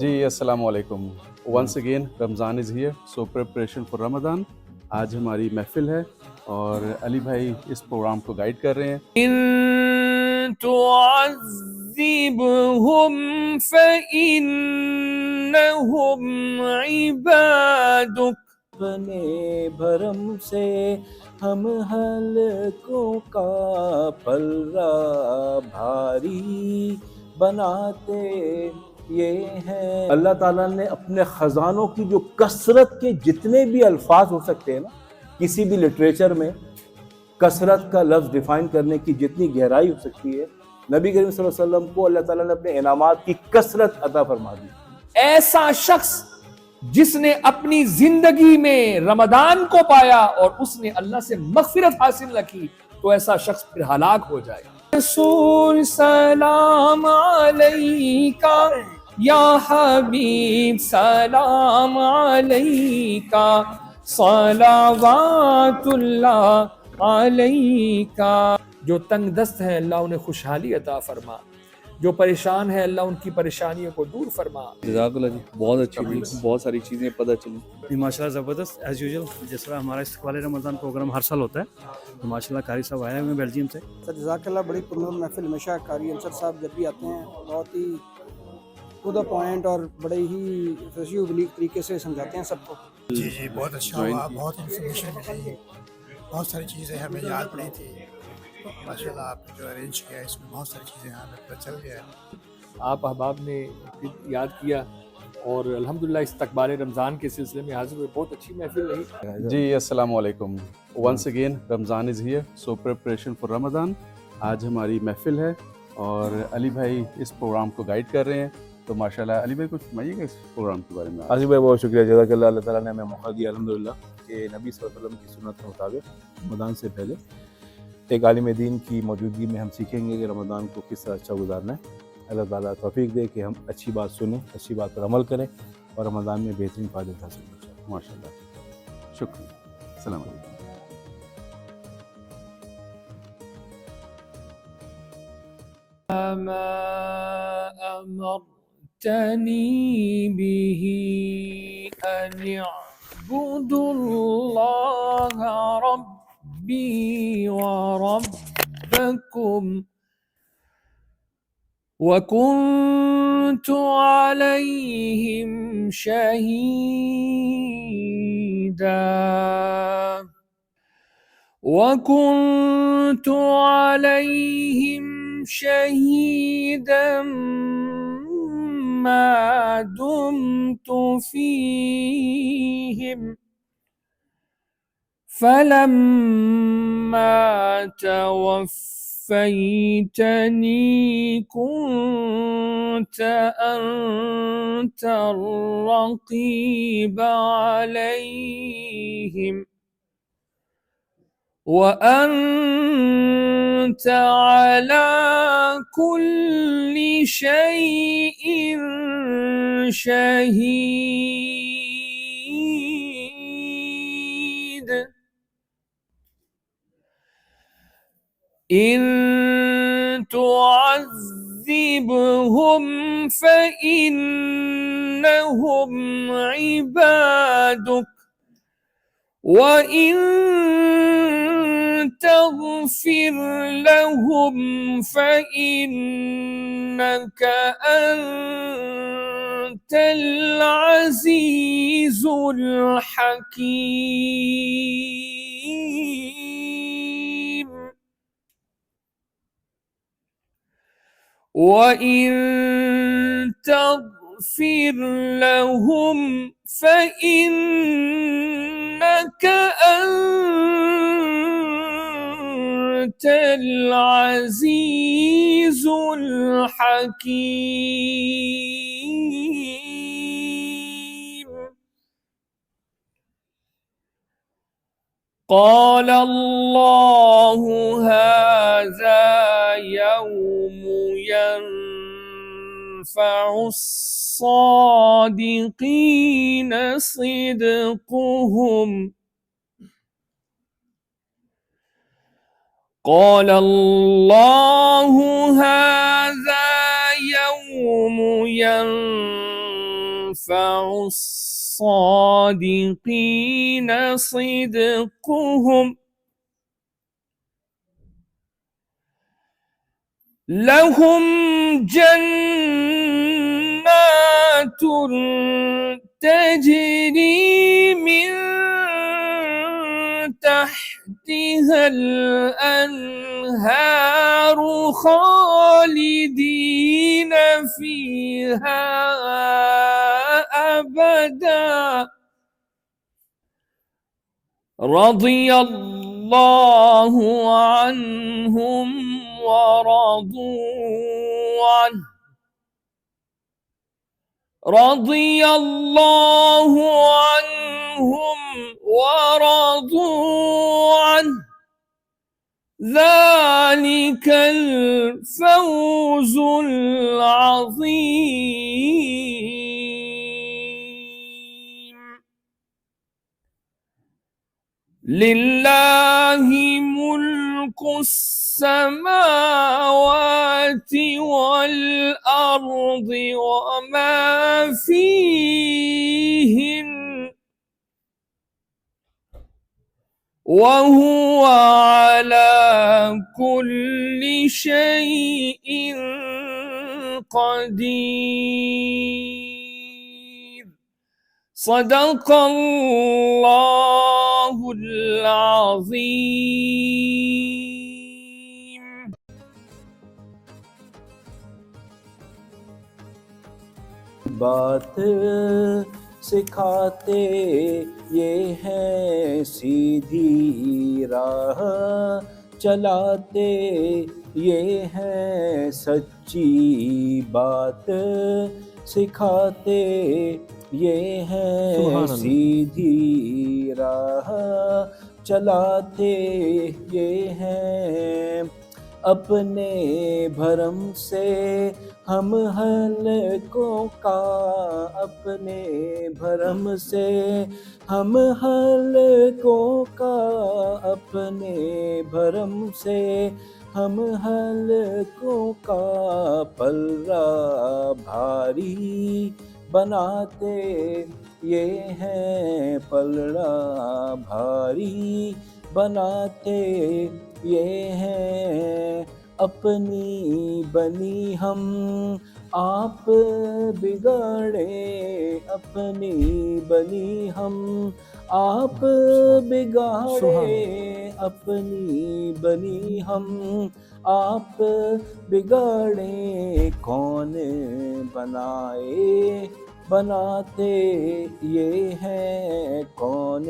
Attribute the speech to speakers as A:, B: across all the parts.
A: جی السلام علیکم. Once again Ramzan is here so preparation for Ramzan. آج ہماری محفل ہے اور علی بھائی اس پروگرام کو گائیڈ کر رہے ہیں.
B: ان تعذبهم فإنهم عبادك
C: اپنے بھرم سے ہم حلقوں کا پلڑا بھاری بناتے یہ ہیں. اللہ تعالیٰ نے اپنے خزانوں کی جو کثرت کے جتنے بھی الفاظ ہو سکتے ہیں نا کسی بھی لٹریچر میں کثرت کا لفظ ڈیفائن کرنے کی جتنی گہرائی ہو سکتی ہے نبی کریم صلی اللہ علیہ وسلم کو اللہ تعالیٰ نے اپنے انعامات کی کثرت عطا فرما دی.
B: ایسا شخص جس نے اپنی زندگی میں رمضان کو پایا اور اس نے اللہ سے مغفرت حاصل نہ کی تو ایسا شخص پھر ہلاک ہو جائے. رسول سلام علیکہ یا حبیب سلام علیکہ صلوات اللہ علیکہ. جو تنگ دست ہیں اللہ انہیں خوشحالی عطا فرما، جو پریشان ہے اللہ ان کی پریشانیوں کو دور فرما.
D: جزاک اللہ جی، بہت اچھی تھی، بہت ساری چیزیں پتہ چلی.
E: ماشاء اللہ زبردست ایز یوزول. جس طرح ہمارا استقبال رمضان پروگرام ہر سال ہوتا ہے تو ماشاء اللہ قاری صاحب آئے ہوئے ہیں بیلجیم سے.
F: سر جزاک اللہ، بڑی پرنور محفل. ہمیشہ قاری انصر صاحب جب بھی آتے ہیں بہت ہی ٹو دا پوائنٹ اور بڑے ہی فیسی و بلیغ طریقے سے سمجھاتے ہیں سب کو.
G: جی بہت اچھا ہوا، بہت انفارمیشن ملی، بہت ساری چیزیں ہمیں یاد نہیں تھی. ماشاء اللہ آپ نے جو ارینج کیا ہے اس میں بہت ساری چیزیں ہمیں پتہ چل گیا ہے.
B: آپ احباب نے پھر یاد کیا اور الحمدللہ استقبال رمضان کے سلسلے میں حاضر ہوئے. بہت اچھی محفل رہی.
A: جی السلام علیکم. Once again Ramzan is here so preparation for Ramzan. آج ہماری محفل ہے اور علی بھائی اس پروگرام کو گائیڈ کر رہے ہیں. تو ماشاءاللہ علی بھائی کچھ فرمائیے گا اس پروگرام کے بارے میں.
C: عاصف بھائی بہت شکریہ، جزاک اللہ. اللہ تعالیٰ نے ہمیں موقع دیا الحمدللہ کہ نبی صلی اللہ علیہ وسلم کی سنت کے مطابق رمضان سے پہلے ایک عالم دین کی موجودگی میں ہم سیکھیں گے کہ رمضان کو کس طرح اچھا گزارنا ہے. اللہ تعالیٰ توفیق دے کہ ہم اچھی بات سنیں، اچھی بات پر عمل کریں اور رمضان میں بہترین فائدے حاصل کریں.
A: ماشاء اللہ شکریہ. السلام علیکم.
B: ما أمرتني به أن اعبدوا الله ربي وربكم وكنت عليهم شهيدا شهيدا ما دمت فيهم فلما توفيتني كنت أنت الرقيب عليهم وأنت على كل شيء شهيد. إن تعذبهم فإنهم عبادك وإن تغفر لهم فإنك أنت العزيز الحكيم. وإن تغفر لهم فإنك أنت العزيز الحكيم. قال الله هذا يوم ينفع الصادقين صدقهم. قال الله هذا يوم ينفع ينفع الصادقين صدقهم لهم جنات تجري من تحتها الأنهار خالدين فيها أبدا رضي الله عنهم ورضوا عنه رضي الله عنهم ورضوا عنه ذلك الفوز العظيم لله ملك السماوات والأرض وما فيهن وهو على كل شيء قدير صدق الله العظيم.
C: بات سکھاتے یہ ہیں سیدھی راہ، چلاتے یہ ہیں سچی بات، سکھاتے یہ ہیں سیدھی راہ، چلاتے یہ ہیں اپنے بھرم سے ہم حلقوں کا، اپنے بھرم سے ہم حلقوں کا، اپنے بھرم سے ہم حلقوں کا پلڑا بھاری بناتے یہ ہیں، پلڑا بھاری بناتے یہ ہیں، اپنی بنی ہم آپ بگاڑے، اپنی بنی ہم آپ بگاڑے، اپنی بنی ہم آپ بگاڑے، کون بنائے بناتے یہ ہیں، کون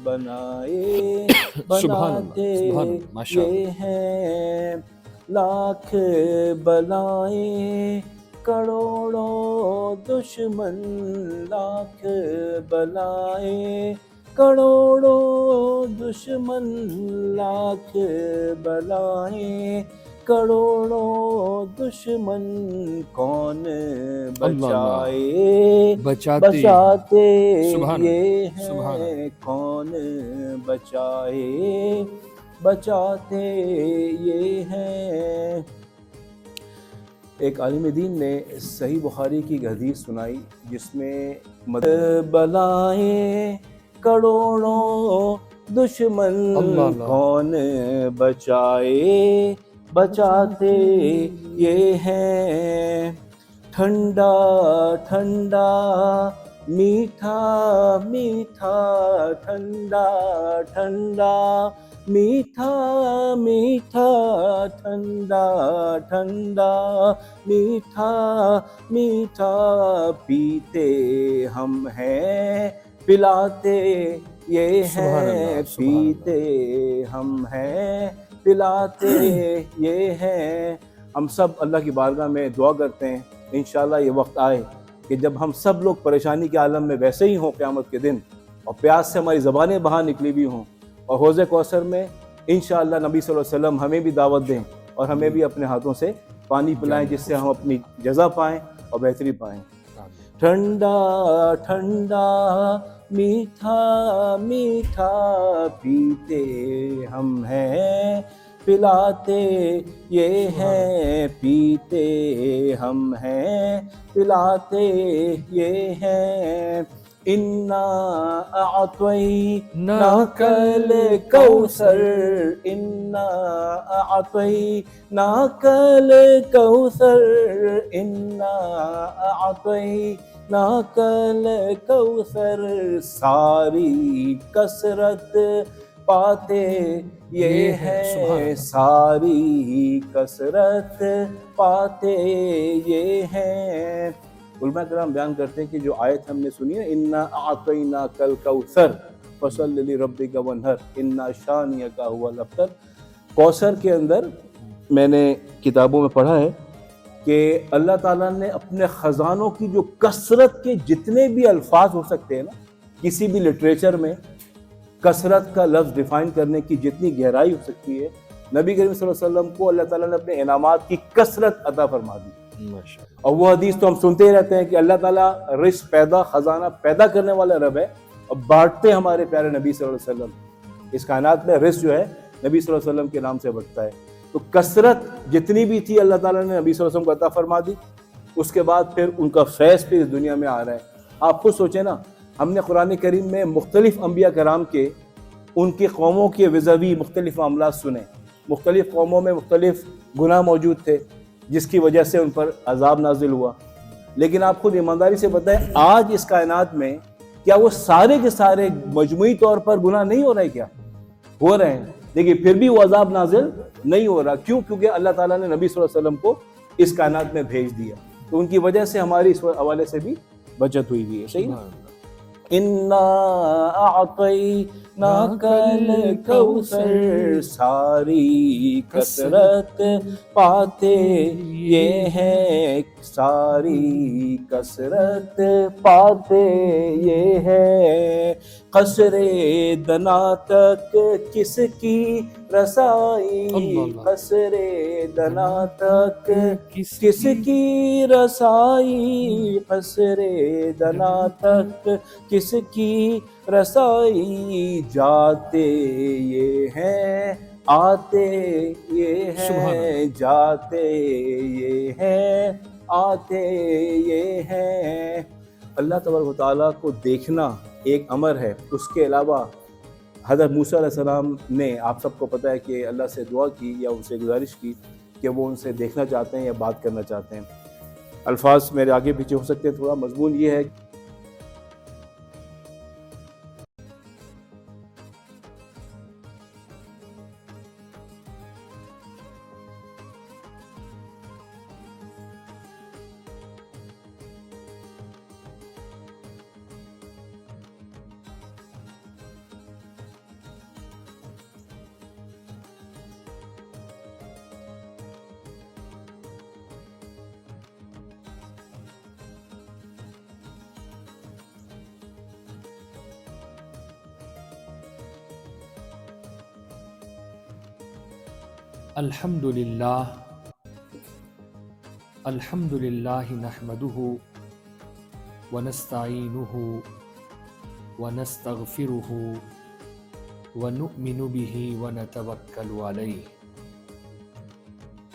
C: بنائے بناتے یہ ہیں، لاکھ بلائیں کروڑوں دشمن، لاکھ بلائیں کروڑوں دشمن، لاکھ بلائیں کروڑوں دشمن، کون بچائے بچاتے یہ ہیں، کون بچائے بچاتے یہ ہیں۔ ایک عالم دین نے صحیح بخاری کی حدیث سنائی جس میں بلائیں کروڑوں دشمن، کون بچائے بچاتے یہ ہیں، ٹھنڈا ٹھنڈا میٹھا میٹھا، ٹھنڈا ٹھنڈا میٹھا میٹھا، ٹھنڈا ٹھنڈا میٹھا میٹھا، پیتے ہم ہیں پلاتے یہ ہیں، پیتے ہم ہیں پلاتے یہ ہیں۔ ہم سب اللہ کی بارگاہ میں دعا کرتے ہیں انشاءاللہ یہ وقت آئے کہ جب ہم سب لوگ پریشانی کے عالم میں ویسے ہی ہوں قیامت کے دن، اور پیاس سے ہماری زبانیں باہر نکلی ہوئی ہوں، اور حوض کوثر میں انشاءاللہ نبی صلی اللہ علیہ وسلم ہمیں بھی دعوت دیں اور ہمیں بھی اپنے ہاتھوں سے پانی پلائیں جس سے ہم اپنی جزا پائیں اور بہتری پائیں۔ ٹھنڈا ٹھنڈا میٹھا میٹھا، پیتے ہم ہیں پلاتے یہ ہیں، پیتے ہم ہیں، پلاتے یہ ہیں، انا اعطیناک الکوثر، انا اعطیناک الکوثر، انا اعطیناک الکوثر، ساری کثرت پاتے یہ ہیں، ساری کثرت پاتے یہ ہیں۔ علماء کرام بیان کرتے ہیں کہ جو آیت ہم نے سنی ہے، انا اعطیناک الکوثر فصل لربک وانحر ان شانئک هو الابتر، کوثر کے اندر میں نے کتابوں میں پڑھا ہے کہ اللہ تعالیٰ نے اپنے خزانوں کی جو کثرت کے جتنے بھی الفاظ ہو سکتے ہیں نا، کسی بھی لٹریچر میں کثرت کا لفظ ڈیفائن کرنے کی جتنی گہرائی ہو سکتی ہے، نبی کریم صلی اللہ علیہ وسلم کو اللہ تعالیٰ نے اپنے انعامات کی کثرت عطا فرما دی۔ اور وہ حدیث تو ہم سنتے ہی رہتے ہیں کہ اللہ تعالیٰ رزق پیدا، خزانہ پیدا کرنے والا رب ہے، اور بانٹتے ہمارے پیارے نبی صلی اللہ علیہ وسلم۔ اس کائنات میں رزق جو ہے نبی صلی اللہ علیہ وسلم کے نام سے بڑھتا ہے۔ تو کثرت جتنی بھی تھی اللہ تعالیٰ نے نبی صلی اللہ علیہ وسلم کو عطا فرما دی، اس کے بعد پھر ان کا فیض پھر اس دنیا میں آ رہا ہے۔ آپ خود سوچیں نا، ہم نے قرآن کریم میں مختلف انبیاء کرام کے ان کی قوموں کے وزوی مختلف معاملات سنے، مختلف قوموں میں مختلف گناہ موجود تھے جس کی وجہ سے ان پر عذاب نازل ہوا، لیکن آپ خود ایمانداری سے بتائیں آج اس کائنات میں کیا وہ سارے کے سارے مجموعی طور پر گناہ نہیں ہو رہے؟ کیا ہو رہے ہیں، لیکن پھر بھی وہ عذاب نازل نہیں ہو رہا۔ کیوں؟ کیونکہ اللہ تعالیٰ نے نبی صلی اللہ علیہ وسلم کو اس کائنات میں بھیج دیا، تو ان کی وجہ سے ہماری اس حوالے سے بھی بچت ہوئی ہے۔ صحیح نا؟ انا اعطیناک الکوثر، ساری کثرت پاتے یہ ہیں، ساری کثرت پاتے یہ ہے، قصر دنا تک کس کی رسائی، قصر دنا تک کس کی رسائی، قصر دنا تک کس کی رسائی، جاتے یہ ہیں، آتے یہ ہیں، جاتے یہ ہیں، آتے یہ ہیں۔ اللہ تبارک و تعالیٰ کو دیکھنا ایک امر ہے، اس کے علاوہ حضرت موسیٰ علیہ السلام نے، آپ سب کو پتہ ہے کہ اللہ سے دعا کی یا ان سے گزارش کی کہ وہ ان سے دیکھنا چاہتے ہیں یا بات کرنا چاہتے ہیں۔ الفاظ میرے آگے پیچھے ہو سکتے ہیں، تھوڑا مضمون یہ ہے
B: الحمد للہ نحمده ونستعینه ونستغفره ونؤمن به ونتوکل علیہ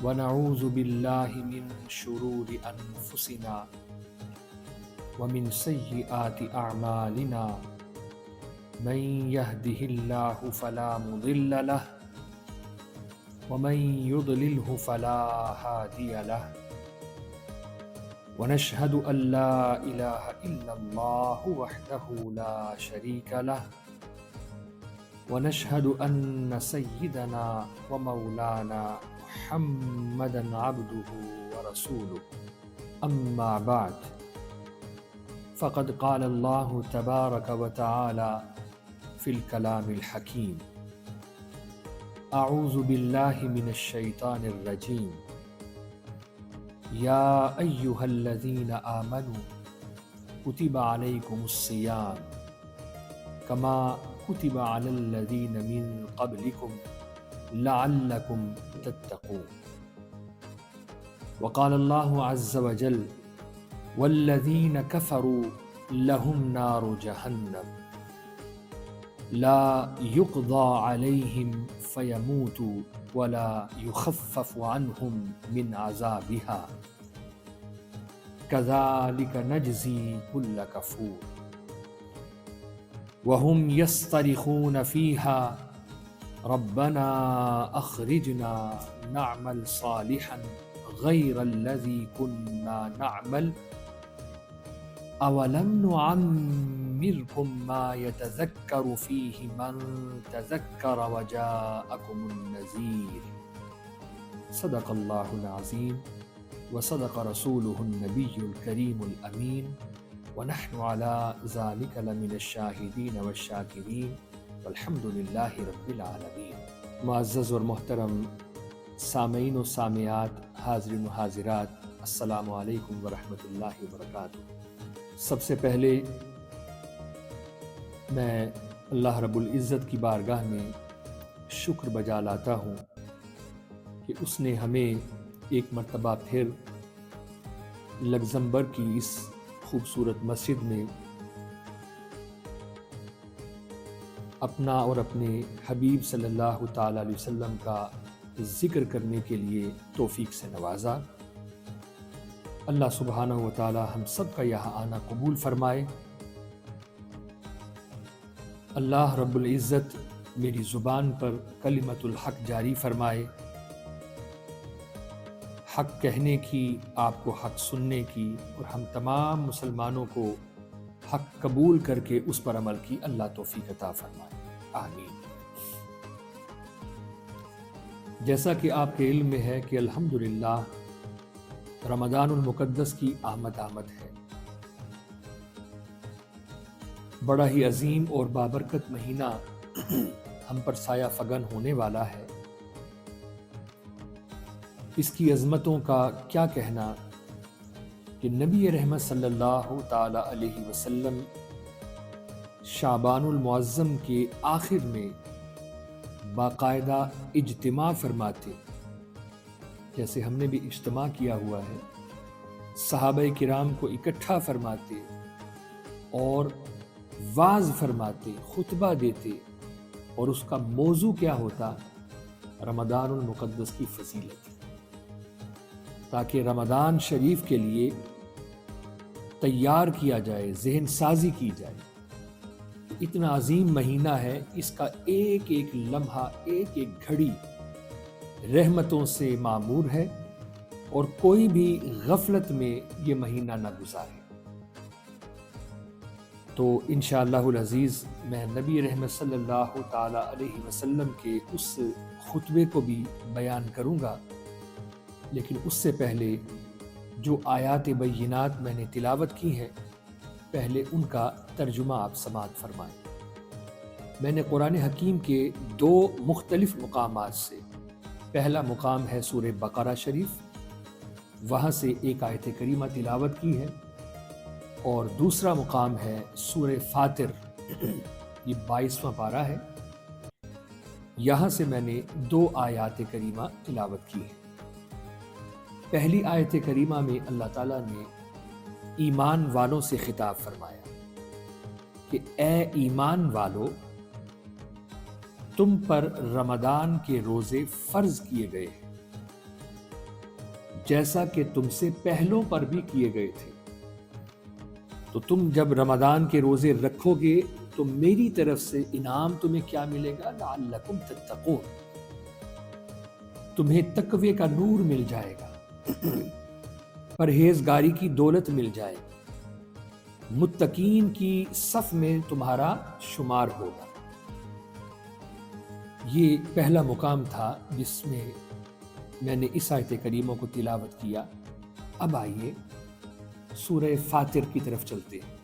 B: ونعوذ باللہ من شرور انفسنا ومن سیئات اعمالنا، من يهده اللہ فلا مضل له ومن يضلله فلا هادي له، ونشهد أن لا إله إلا الله وحده لا شريك له، ونشهد أن سيدنا ومولانا محمدا عبده ورسوله، أما بعد، فقد قال الله تبارك وتعالى في الكلام الحكيم: اعوذ باللہ من الشیطان الرجیم، یا ایہا الذین آمنوا کتب علیکم الصیام کما کتب علی الذین من قبلکم لعلکم تتقون۔ وقال اللہ عز وجل: والذین کفروا لهم نار جہنم لا يقضى عليهم فيموتوا ولا يخفف عنهم من عذابها كذلك نجزي كل كفور وهم يصطرخون فيها ربنا أخرجنا نعمل صالحا غير الذي كنا نعمل أولم نعمركم ما يتذكر فيه من تذكر وجاءكم النذير صدق الله العظيم وصدق رسوله النبي الكريم الأمين ونحن على ذلك لمن الشاهدين والشاكرين والحمد لله رب العالمین۔ معزز اور محترم سامعین و سامعات، حاضرین و حاضرات، السلام علیکم ورحمۃ اللہ وبرکاتہ۔ سب سے پہلے میں اللہ رب العزت کی بارگاہ میں شکر بجا لاتا ہوں کہ اس نے ہمیں ایک مرتبہ پھر لگزمبرگ کی اس خوبصورت مسجد میں اپنا اور اپنے حبیب صلی اللہ تعالی علیہ وسلم کا ذکر کرنے کے لیے توفیق سے نوازا۔ اللہ سبحانہ و تعالی ہم سب کا یہاں آنا قبول فرمائے۔ اللہ رب العزت میری زبان پر کلمت الحق جاری فرمائے، حق کہنے کی، آپ کو حق سننے کی، اور ہم تمام مسلمانوں کو حق قبول کر کے اس پر عمل کی اللہ توفیق عطا فرمائے، آمین۔ جیسا کہ آپ کے علم میں ہے کہ الحمدللہ رمضان المقدس کی آمد ہے، بڑا ہی عظیم اور بابرکت مہینہ ہم پر سایہ فگن ہونے والا ہے۔ اس کی عظمتوں کا کیا کہنا کہ نبی رحمت صلی اللہ تعالی علیہ وسلم شعبان المعظم کے آخر میں باقاعدہ اجتماع فرماتے، جیسے ہم نے بھی اجتماع کیا ہوا ہے، صحابہ کرام کو اکٹھا فرماتے اور واعظ فرماتے، خطبہ دیتے، اور اس کا موضوع کیا ہوتا؟ رمضان المقدس کی فضیلت، تاکہ رمضان شریف کے لیے تیار کیا جائے، ذہن سازی کی جائے۔ اتنا عظیم مہینہ ہے، اس کا ایک ایک لمحہ، ایک ایک گھڑی رحمتوں سے معمور ہے، اور کوئی بھی غفلت میں یہ مہینہ نہ گزارے۔ تو انشاءاللہ العزیز میں نبی رحمت صلی اللہ تعالی علیہ وسلم کے اس خطبے کو بھی بیان کروں گا، لیکن اس سے پہلے جو آیات بینات میں نے تلاوت کی ہیں، پہلے ان کا ترجمہ آپ سماعت فرمائیں۔ میں نے قرآن حکیم کے دو مختلف مقامات سے، پہلا مقام ہے سورہ بقرہ شریف، وہاں سے ایک آیت کریمہ تلاوت کی ہے، اور دوسرا مقام ہے سورہ فاطر، یہ 22واں پارہ ہے، یہاں سے میں نے 2 آیات کریمہ تلاوت کی ہے۔ پہلی آیت کریمہ میں اللہ تعالیٰ نے ایمان والوں سے خطاب فرمایا کہ اے ایمان والو، تم پر رمضان کے روزے فرض کیے گئے ہیں، جیسا کہ تم سے پہلوں پر بھی کیے گئے تھے۔ تو تم جب رمضان کے روزے رکھو گے تو میری طرف سے انعام تمہیں کیا ملے گا؟ لعلکم تتقون، تمہیں تقوی کا نور مل جائے گا، پرہیزگاری کی دولت مل جائے گی، متقین کی صف میں تمہارا شمار ہوگا۔ یہ پہلا مقام تھا جس میں میں نے اس آیت کریمہ کو تلاوت کیا۔ اب آئیے سورہ فاطر کی طرف چلتے ہیں۔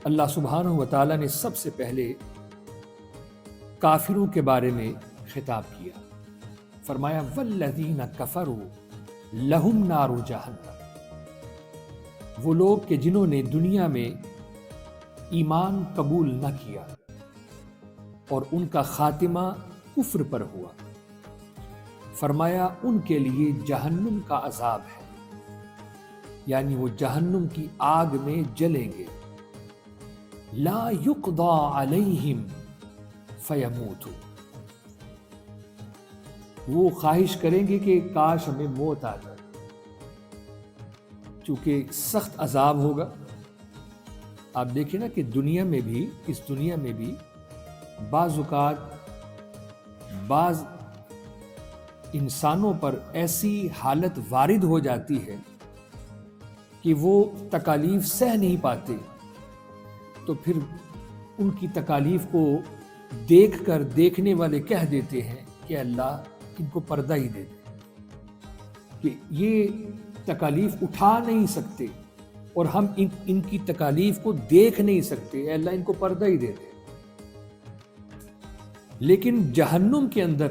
B: اللہ سبحانہ و تعالیٰ نے سب سے پہلے کافروں کے بارے میں خطاب کیا، فرمایا والذین کفروا لہم نار جہنم، وہ لوگ کہ جنہوں نے دنیا میں ایمان قبول نہ کیا اور ان کا خاتمہ کفر پر ہوا، فرمایا ان کے لیے جہنم کا عذاب ہے، یعنی وہ جہنم کی آگ میں جلیں گے۔ لا یقضی علیہم فیموتوا، وہ خواہش کریں گے کہ کاش ہمیں موت آ جائے، چونکہ سخت عذاب ہوگا۔ آپ دیکھیں نا کہ دنیا میں بھی، اس دنیا میں بھی بعض اوقات بعض انسانوں پر ایسی حالت وارد ہو جاتی ہے کہ وہ تکالیف سہ نہیں پاتے، تو پھر ان کی تکالیف کو دیکھ کر دیکھنے والے کہہ دیتے ہیں کہ اللہ ان کو پردہ ہی دے دے، کہ یہ تکالیف اٹھا نہیں سکتے اور ہم ان کی تکالیف کو دیکھ نہیں سکتے، اے اللہ ان کو پردہ ہی دے دے۔ لیکن جہنم کے اندر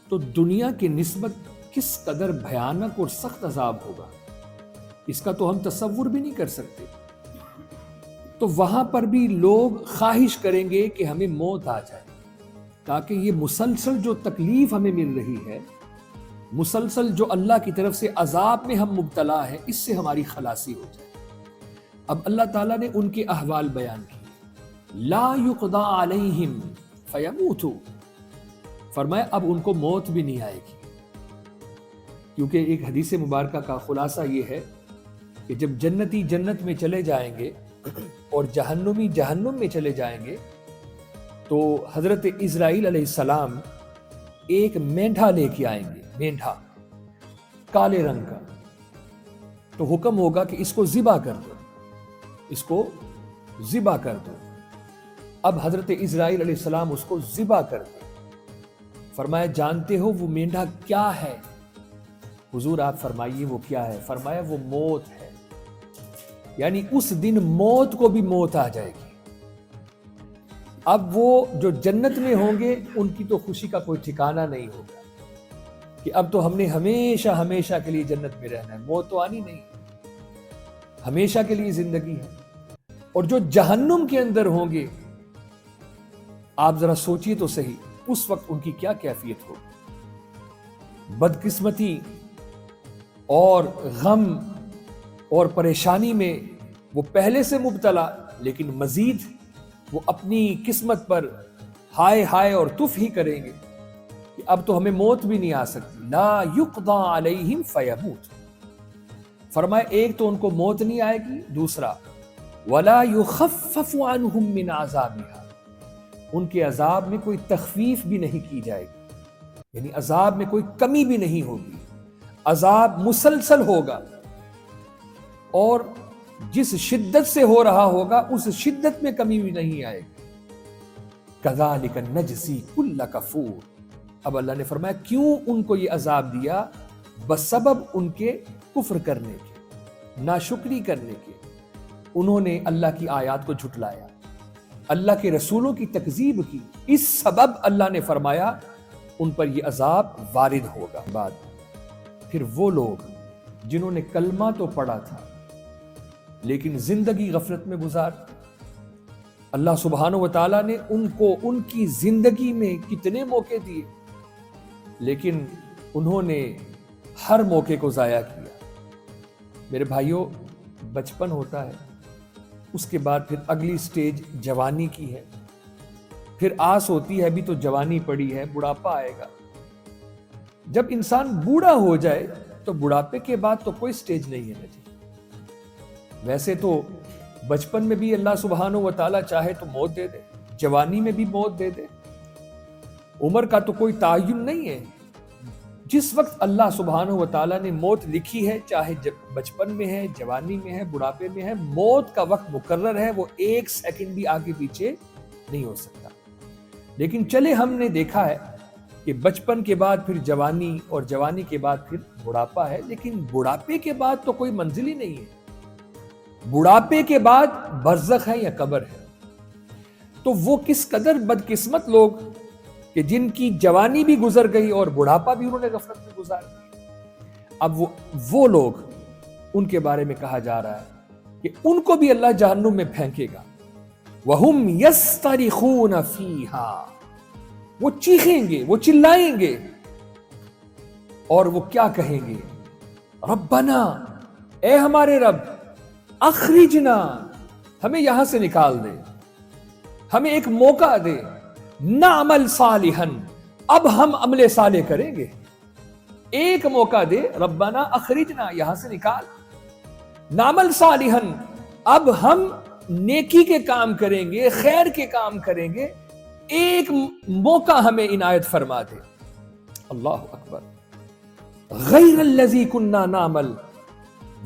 B: تو دنیا کی نسبت کس قدر بھیانک اور سخت عذاب ہوگا، اس کا تو ہم تصور بھی نہیں کر سکتے۔ تو وہاں پر بھی لوگ خواہش کریں گے کہ ہمیں موت آ جائے، تاکہ یہ مسلسل جو تکلیف ہمیں مل رہی ہے، مسلسل جو اللہ کی طرف سے عذاب میں ہم مبتلا ہیں، اس سے ہماری خلاصی ہو جائے۔ اب اللہ تعالیٰ نے ان کے احوال بیان کیے، لا یقضی علیہم فیموتوا، فرمایا اب ان کو موت بھی نہیں آئے گی، کیونکہ ایک حدیث مبارکہ کا خلاصہ یہ ہے کہ جب جنتی جنت میں چلے جائیں گے اور جہنمی جہنم میں چلے جائیں گے، تو حضرت اسرائیل علیہ السلام ایک مینڈھا لے کے آئیں گے، مینڈھا کالے رنگ کا، تو حکم ہوگا کہ اس کو ذبح کر دو، اس کو ذبح کر دو۔ اب حضرت اسرائیل علیہ السلام اس کو ذبح کر دیں، فرمایا جانتے ہو وہ مینڈھا کیا ہے؟ حضور آپ فرمائیے وہ کیا ہے؟ فرمایا وہ موت ہے، یعنی اس دن موت کو بھی موت آ جائے گی۔ اب وہ جو جنت میں ہوں گے ان کی تو خوشی کا کوئی ٹھکانہ نہیں ہوگا کہ اب تو ہم نے ہمیشہ ہمیشہ کے لیے جنت میں رہنا ہے، موت تو آنی نہیں، ہمیشہ کے لیے زندگی ہے۔ اور جو جہنم کے اندر ہوں گے، آپ ذرا سوچئے تو صحیح، اس وقت ان کی کیا کیفیت ہوگی؟ بدقسمتی اور غم اور پریشانی میں وہ پہلے سے مبتلا، لیکن مزید وہ اپنی قسمت پر ہائے ہائے اور تف ہی کریں گے کہ اب تو ہمیں موت بھی نہیں آ سکتی۔ لا یقضی علیہم فیموت، فرمایا ایک تو ان کو موت نہیں آئے گی، دوسرا ولا یخفف عنہم من عذابہا، ان کے عذاب میں کوئی تخفیف بھی نہیں کی جائے گی، یعنی عذاب میں کوئی کمی بھی نہیں ہوگی، عذاب مسلسل ہوگا، اور جس شدت سے ہو رہا ہوگا اس شدت میں کمی بھی نہیں آئے گی۔ کذالک نجزی کل کفور، اب اللہ نے فرمایا کیوں ان کو یہ عذاب دیا؟ بسبب ان کے کفر کرنے کے، ناشکری کرنے کے، انہوں نے اللہ کی آیات کو جھٹلایا، اللہ کے رسولوں کی تکذیب کی، اس سبب اللہ نے فرمایا ان پر یہ عذاب وارد ہوگا۔ بعد پھر وہ لوگ جنہوں نے کلمہ تو پڑھا تھا لیکن زندگی غفلت میں گزار، اللہ سبحانہ و تعالیٰ نے ان کو ان کی زندگی میں کتنے موقع دیے، لیکن انہوں نے ہر موقع کو ضائع کیا۔ میرے بھائیوں، بچپن ہوتا ہے، اس کے بعد پھر اگلی سٹیج جوانی کی ہے، پھر آس ہوتی ہے ابھی تو جوانی پڑی ہے، بڑھاپا آئے گا۔ جب انسان بوڑھا ہو جائے تو بڑھاپے کے بعد تو کوئی سٹیج نہیں ہے نا جی۔ ویسے تو بچپن میں بھی اللہ سبحانہ و تعالیٰ چاہے تو موت دے دے، جوانی میں بھی موت دے دے، عمر کا تو کوئی تعین نہیں ہے۔ جس وقت اللہ سبحانہ و تعالیٰ نے موت لکھی ہے، چاہے بچپن میں ہے، جوانی میں ہے، بڑھاپے میں ہے، موت کا وقت مقرر ہے، وہ ایک سیکنڈ بھی آگے پیچھے نہیں ہو سکتا۔ لیکن چلے ہم نے دیکھا ہے کہ بچپن کے بعد پھر جوانی اور جوانی کے بعد پھر بڑھاپا ہے، لیکن بڑھاپے کے بعد تو کوئی منزل ہی نہیں ہے۔ بڑھاپے کے بعد برزخ ہے یا قبر ہے۔ تو وہ کس قدر بدقسمت لوگ کہ جن کی جوانی بھی گزر گئی اور بڑھاپا بھی انہوں نے غفلت میں گزار دیا۔ اب وہ لوگ، ان کے بارے میں کہا جا رہا ہے کہ ان کو بھی اللہ جہنم میں پھینکے گا۔ وَهُمْ يَسْتَرِخُونَ فِيهَا، وہ چیخیں گے، وہ چلائیں گے، اور وہ کیا کہیں گے؟ ربنا، اے ہمارے رب، اخرجنا، ہمیں یہاں سے نکال دے، ہمیں ایک موقع دے، نعمل صالحا، اب ہم عمل صالح کریں گے. ایک موقع دے, ربنا اخرجنا, یہاں سے نکال, نعمل صالحن, اب ہم نیکی کے کام کریں گے, خیر کے کام کریں گے, ایک موقع ہمیں عنایت فرما دے. اللہ اکبر. غیر الذی کننا نعمل,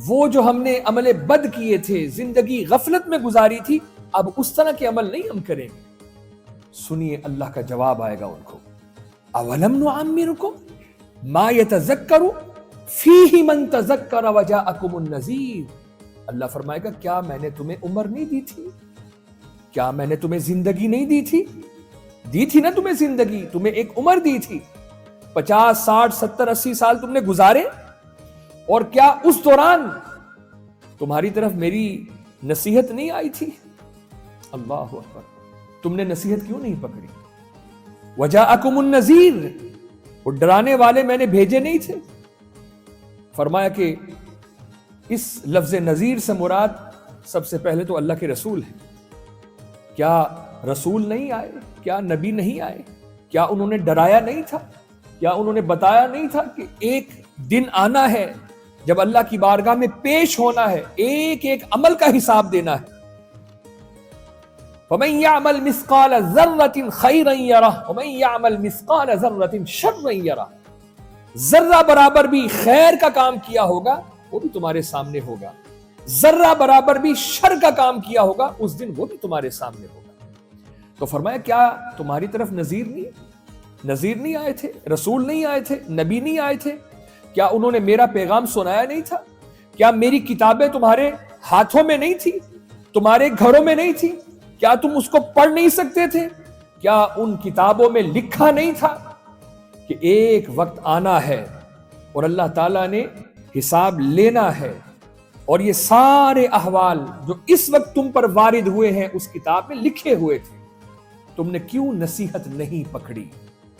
B: وہ جو ہم نے عمل بد کیے تھے, زندگی غفلت میں گزاری تھی, اب اس طرح کے عمل نہیں ہم کریں گے. سنیے اللہ کا جواب آئے گا ان کو. اولم نعمرکم ما یتذکر فیہ من تذکر وجاءکم النذیر. اللہ فرمائے گا کیا میں نے تمہیں عمر نہیں دی تھی؟ کیا میں نے تمہیں زندگی نہیں دی تھی؟ دی تھی نا تمہیں زندگی, تمہیں ایک عمر دی تھی, 50 60 70 80 سال تم نے گزارے, اور کیا اس دوران تمہاری طرف میری نصیحت نہیں آئی تھی؟ اللہ اکبر. تم نے نصیحت کیوں نہیں پکڑی؟ وجاءکم النذیر, وہ ڈرانے والے میں نے بھیجے نہیں تھے؟ فرمایا کہ اس لفظ نذیر سے مراد سب سے پہلے تو اللہ کے رسول ہیں. کیا رسول نہیں آئے؟ کیا نبی نہیں آئے؟ کیا انہوں نے ڈرایا نہیں تھا؟ کیا انہوں نے بتایا نہیں تھا کہ ایک دن آنا ہے جب اللہ کی بارگاہ میں پیش ہونا ہے, ایک ایک عمل کا حساب دینا ہے. وَمَن يَعْمَلْ مِثْقَالَ ذَرَّةٍ خَيْرًا يَرَهُ وَمَن يَعْمَلْ مِثْقَالَ ذَرَّةٍ شَرًّا يَرَهُ. ذرہ برابر بھی خیر کا کام کیا ہوگا وہ بھی تمہارے سامنے ہوگا, ذرہ برابر بھی شر کا کام کیا ہوگا اس دن وہ بھی تمہارے سامنے ہوگا. تو فرمایا کیا تمہاری طرف نذیر نہیں آئے تھے, رسول نہیں آئے تھے, نبی نہیں آئے تھے؟ کیا انہوں نے میرا پیغام سنایا نہیں تھا؟ کیا میری کتابیں تمہارے ہاتھوں میں نہیں تھی, تمہارے گھروں میں نہیں تھی؟ کیا تم اس کو پڑھ نہیں سکتے تھے؟ کیا ان کتابوں میں لکھا نہیں تھا کہ ایک وقت آنا ہے اور اللہ تعالیٰ نے حساب لینا ہے, اور یہ سارے احوال جو اس وقت تم پر وارد ہوئے ہیں اس کتاب میں لکھے ہوئے تھے, تم نے کیوں نصیحت نہیں پکڑی؟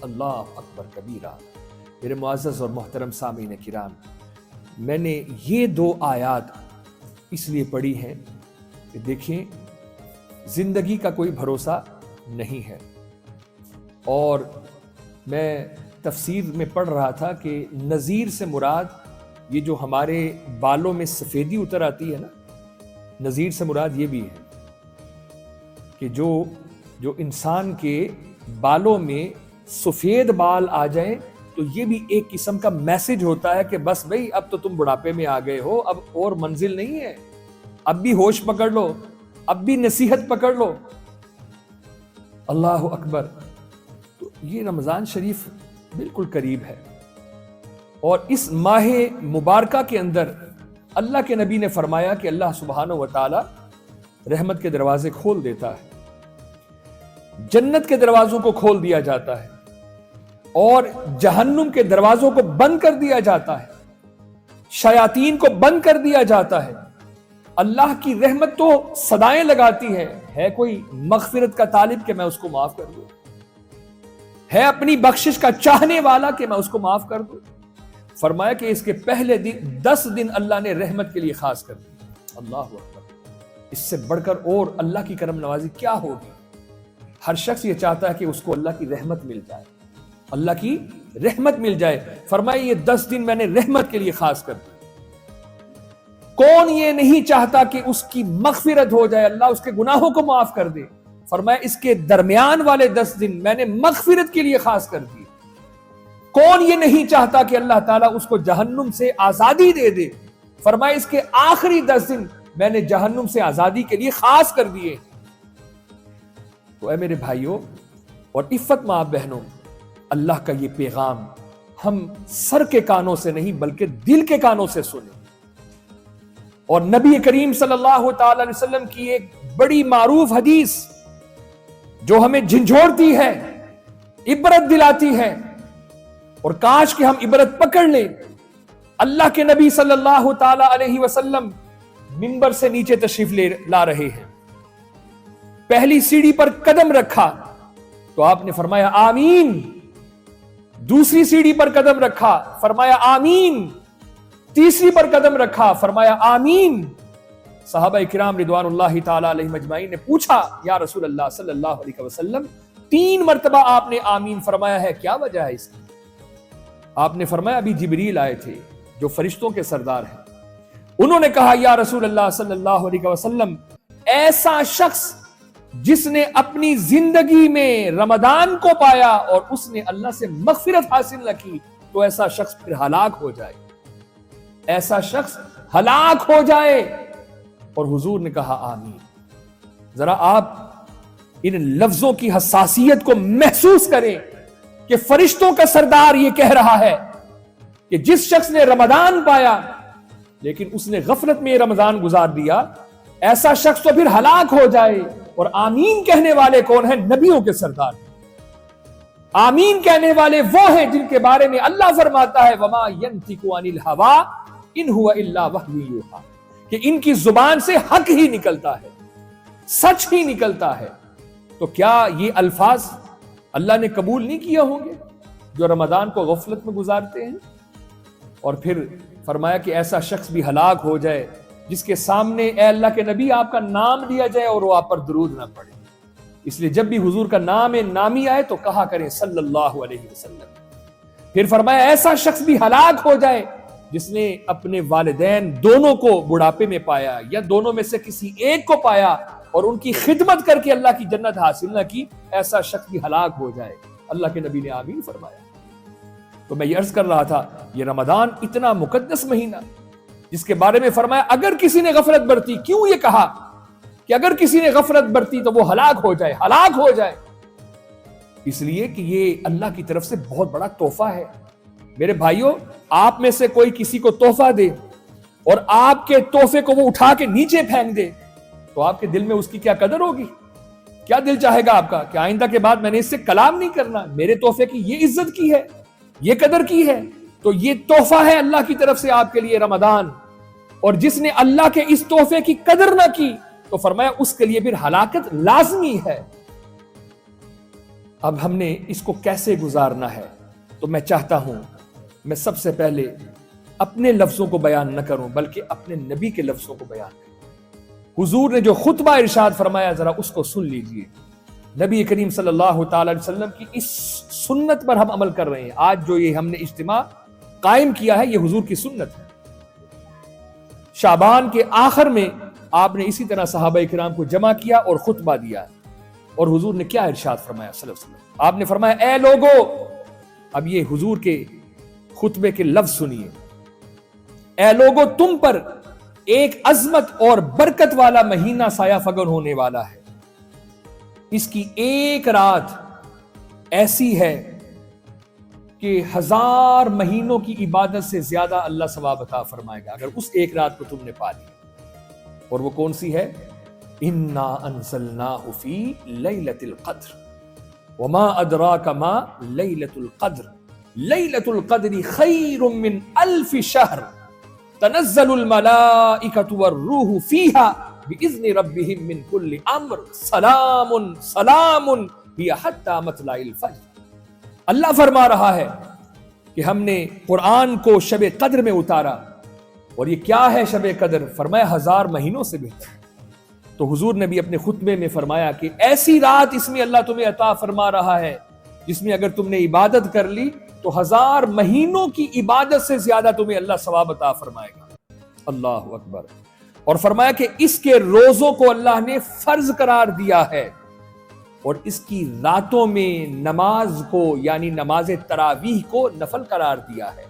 B: اللہ اکبر کبیرہ. میرے معزز اور محترم سامعین کرام, میں نے یہ 2 آیات اس لیے پڑھی ہیں کہ دیکھیں زندگی کا کوئی بھروسہ نہیں ہے. اور میں تفسیر میں پڑھ رہا تھا کہ نذیر سے مراد یہ جو ہمارے بالوں میں سفیدی اتر آتی ہے نا, نذیر سے مراد یہ بھی ہے کہ جو انسان کے بالوں میں سفید بال آ جائیں تو یہ بھی ایک قسم کا میسج ہوتا ہے کہ بس بھئی اب تو تم بڑھاپے میں آ گئے ہو, اب اور منزل نہیں ہے, اب بھی ہوش پکڑ لو, اب بھی نصیحت پکڑ لو. اللہ اکبر. تو یہ رمضان شریف بالکل قریب ہے, اور اس ماہ مبارکہ کے اندر اللہ کے نبی نے فرمایا کہ اللہ سبحانہ و تعالی رحمت کے دروازے کھول دیتا ہے, جنت کے دروازوں کو کھول دیا جاتا ہے, اور جہنم کے دروازوں کو بند کر دیا جاتا ہے, شیاطین کو بند کر دیا جاتا ہے. اللہ کی رحمت تو صدائیں لگاتی ہے کوئی مغفرت کا طالب کہ میں اس کو معاف کر دوں, ہے اپنی بخشش کا چاہنے والا کہ میں اس کو معاف کر دوں. فرمایا کہ اس کے پہلے دن 10 دن اللہ نے رحمت کے لیے خاص کر دی. اللہ اکبر. اس سے بڑھ کر اور اللہ کی کرم نوازی کیا ہوگی؟ ہر شخص یہ چاہتا ہے کہ اس کو اللہ کی رحمت مل جائے, اللہ کی رحمت مل جائے. فرمایا یہ 10 دن میں نے رحمت کے لیے خاص کر دی. کون یہ نہیں چاہتا کہ اس کی مغفرت ہو جائے, اللہ اس کے گناہوں کو معاف کر دے؟ فرمایا اس کے درمیان والے 10 دن میں نے مغفرت کے لیے خاص کر دی. کون یہ نہیں چاہتا کہ اللہ تعالیٰ اس کو جہنم سے آزادی دے دے؟ فرمایا اس کے آخری 10 دن میں نے جہنم سے آزادی کے لیے خاص کر دیے. تو اے میرے بھائیوں اور عفت ماں بہنوں, اللہ کا یہ پیغام ہم سر کے کانوں سے نہیں بلکہ دل کے کانوں سے سنیں. اور نبی کریم صلی اللہ تعالی علیہ وسلم کی ایک بڑی معروف حدیث جو ہمیں جھنجھوڑتی ہے, عبرت دلاتی ہے, اور کاش کہ ہم عبرت پکڑ لیں. اللہ کے نبی صلی اللہ تعالی علیہ وسلم منبر سے نیچے تشریف لا رہے ہیں, پہلی سیڑھی پر قدم رکھا تو آپ نے فرمایا آمین. دوسری سیڑھی پر قدم رکھا, فرمایا آمین. تیسری پر قدم رکھا, فرمایا آمین. صحابہ کرام رضوان اللہ تعالی علیہم اجمعین نے پوچھا یا رسول اللہ صلی اللہ علیہ وسلم 3 مرتبہ آپ نے آمین فرمایا ہے، کیا وجہ ہے اس کی؟ آپ نے فرمایا ابھی جبریل آئے تھے جو فرشتوں کے سردار ہیں، انہوں نے کہا یا رسول اللہ صلی اللہ علیہ وسلم، ایسا شخص جس نے اپنی زندگی میں رمضان کو پایا اور اس نے اللہ سے مغفرت حاصل نہ کی تو ایسا شخص پھر ہلاک ہو جائے، ایسا شخص ہلاک ہو جائے۔ اور حضور نے کہا آمین۔ ذرا آپ ان لفظوں کی حساسیت کو محسوس کریں کہ فرشتوں کا سردار یہ کہہ رہا ہے کہ جس شخص نے رمضان پایا لیکن اس نے غفلت میں یہ رمضان گزار دیا، ایسا شخص تو پھر ہلاک ہو جائے۔ اور آمین کہنے والے کون ہیں؟ نبیوں کے سردار۔ آمین کہنے والے وہ ہیں جن کے بارے میں اللہ فرماتا ہے وما ينطق عن الهوى ان هو الا وحی یوحی، کہ ان کی زبان سے حق ہی نکلتا ہے، سچ ہی نکلتا ہے۔ تو کیا یہ الفاظ اللہ نے قبول نہیں کیا ہوں گے جو رمضان کو غفلت میں گزارتے ہیں؟ اور پھر فرمایا کہ ایسا شخص بھی ہلاک ہو جائے جس کے سامنے اے اللہ کے نبی آپ کا نام لیا جائے اور وہ آپ پر درود نہ پڑے۔ اس لیے جب بھی حضور کا نام نامی آئے تو کہا کریں صلی اللہ علیہ وسلم۔ پھر فرمایا ایسا شخص بھی ہلاک ہو جائے جس نے اپنے والدین دونوں کو بڑھاپے میں پایا یا دونوں میں سے کسی ایک کو پایا اور ان کی خدمت کر کے اللہ کی جنت حاصل نہ کی، ایسا شخص بھی ہلاک ہو جائے۔ اللہ کے نبی نے آمین فرمایا۔ تو میں یہ عرض کر رہا تھا یہ رمضان اتنا مقدس مہینہ جس کے بارے میں فرمایا اگر کسی نے غفلت برتی، کیوں یہ کہا کہ اگر کسی نے غفلت برتی تو وہ ہلاک ہو جائے، ہلاک ہو جائے؟ اس لیے کہ یہ اللہ کی طرف سے بہت بڑا تحفہ ہے۔ میرے بھائیوں، آپ میں سے کوئی کسی کو تحفہ دے اور آپ کے تحفے کو وہ اٹھا کے نیچے پھینک دے تو آپ کے دل میں اس کی کیا قدر ہوگی؟ کیا دل چاہے گا آپ کا کہ آئندہ کے بعد میں نے اس سے کلام نہیں کرنا، میرے تحفے کی یہ عزت کی ہے، یہ قدر کی ہے؟ تو یہ تحفہ ہے اللہ کی طرف سے آپ کے لیے رمضان، اور جس نے اللہ کے اس تحفے کی قدر نہ کی تو فرمایا اس کے لیے پھر ہلاکت لازمی ہے۔ اب ہم نے اس کو کیسے گزارنا ہے؟ تو میں چاہتا ہوں میں سب سے پہلے اپنے لفظوں کو بیان نہ کروں بلکہ اپنے نبی کے لفظوں کو بیان کروں۔ حضور نے جو خطبہ ارشاد فرمایا ذرا اس کو سن لیجئے۔ نبی کریم صلی اللہ تعالی علیہ وسلم کی اس سنت پر ہم عمل کر رہے ہیں۔ آج جو یہ ہم نے اجتماع قائم کیا ہے یہ حضور کی سنت ہے۔ شعبان کے آخر میں آپ نے اسی طرح صحابہ کرام کو جمع کیا اور خطبہ دیا، اور حضور نے کیا ارشاد فرمایا صلی اللہ علیہ وسلم؟ آپ نے فرمایا اے لوگو، اب یہ حضور کے خطبے کے لفظ سنیے، اے لوگو تم پر ایک عظمت اور برکت والا مہینہ سایہ فگن ہونے والا ہے، اس کی ایک رات ایسی ہے کہ 1000 مہینوں کی عبادت سے زیادہ اللہ ثواب عطا فرمائے گا اگر اس ایک رات کو تم نے پا لی۔ اور وہ کون سی ہے؟ انا انزلناہ فی لیلۃ القدر وما ادراک ما لیلۃ القدر لیلۃ القدر خیر من 1000 شہر تنزل الملائکۃ والروح فیہا باذن ربہم من کل امر سلام سلام ہی حتی مطلع الفجر۔ اللہ فرما رہا ہے کہ ہم نے قرآن کو شب قدر میں اتارا، اور یہ کیا ہے شب قدر؟ فرمایا 1000 مہینوں سے بہتر۔ تو حضور نے بھی اپنے خطبے میں فرمایا کہ ایسی رات اس میں اللہ تمہیں عطا فرما رہا ہے جس میں اگر تم نے عبادت کر لی تو 1000 مہینوں کی عبادت سے زیادہ تمہیں اللہ ثواب عطا فرمائے گا۔ اللہ اکبر۔ اور فرمایا کہ اس کے روزوں کو اللہ نے فرض قرار دیا ہے، اور اس کی راتوں میں نماز کو یعنی نماز تراویح کو نفل قرار دیا ہے۔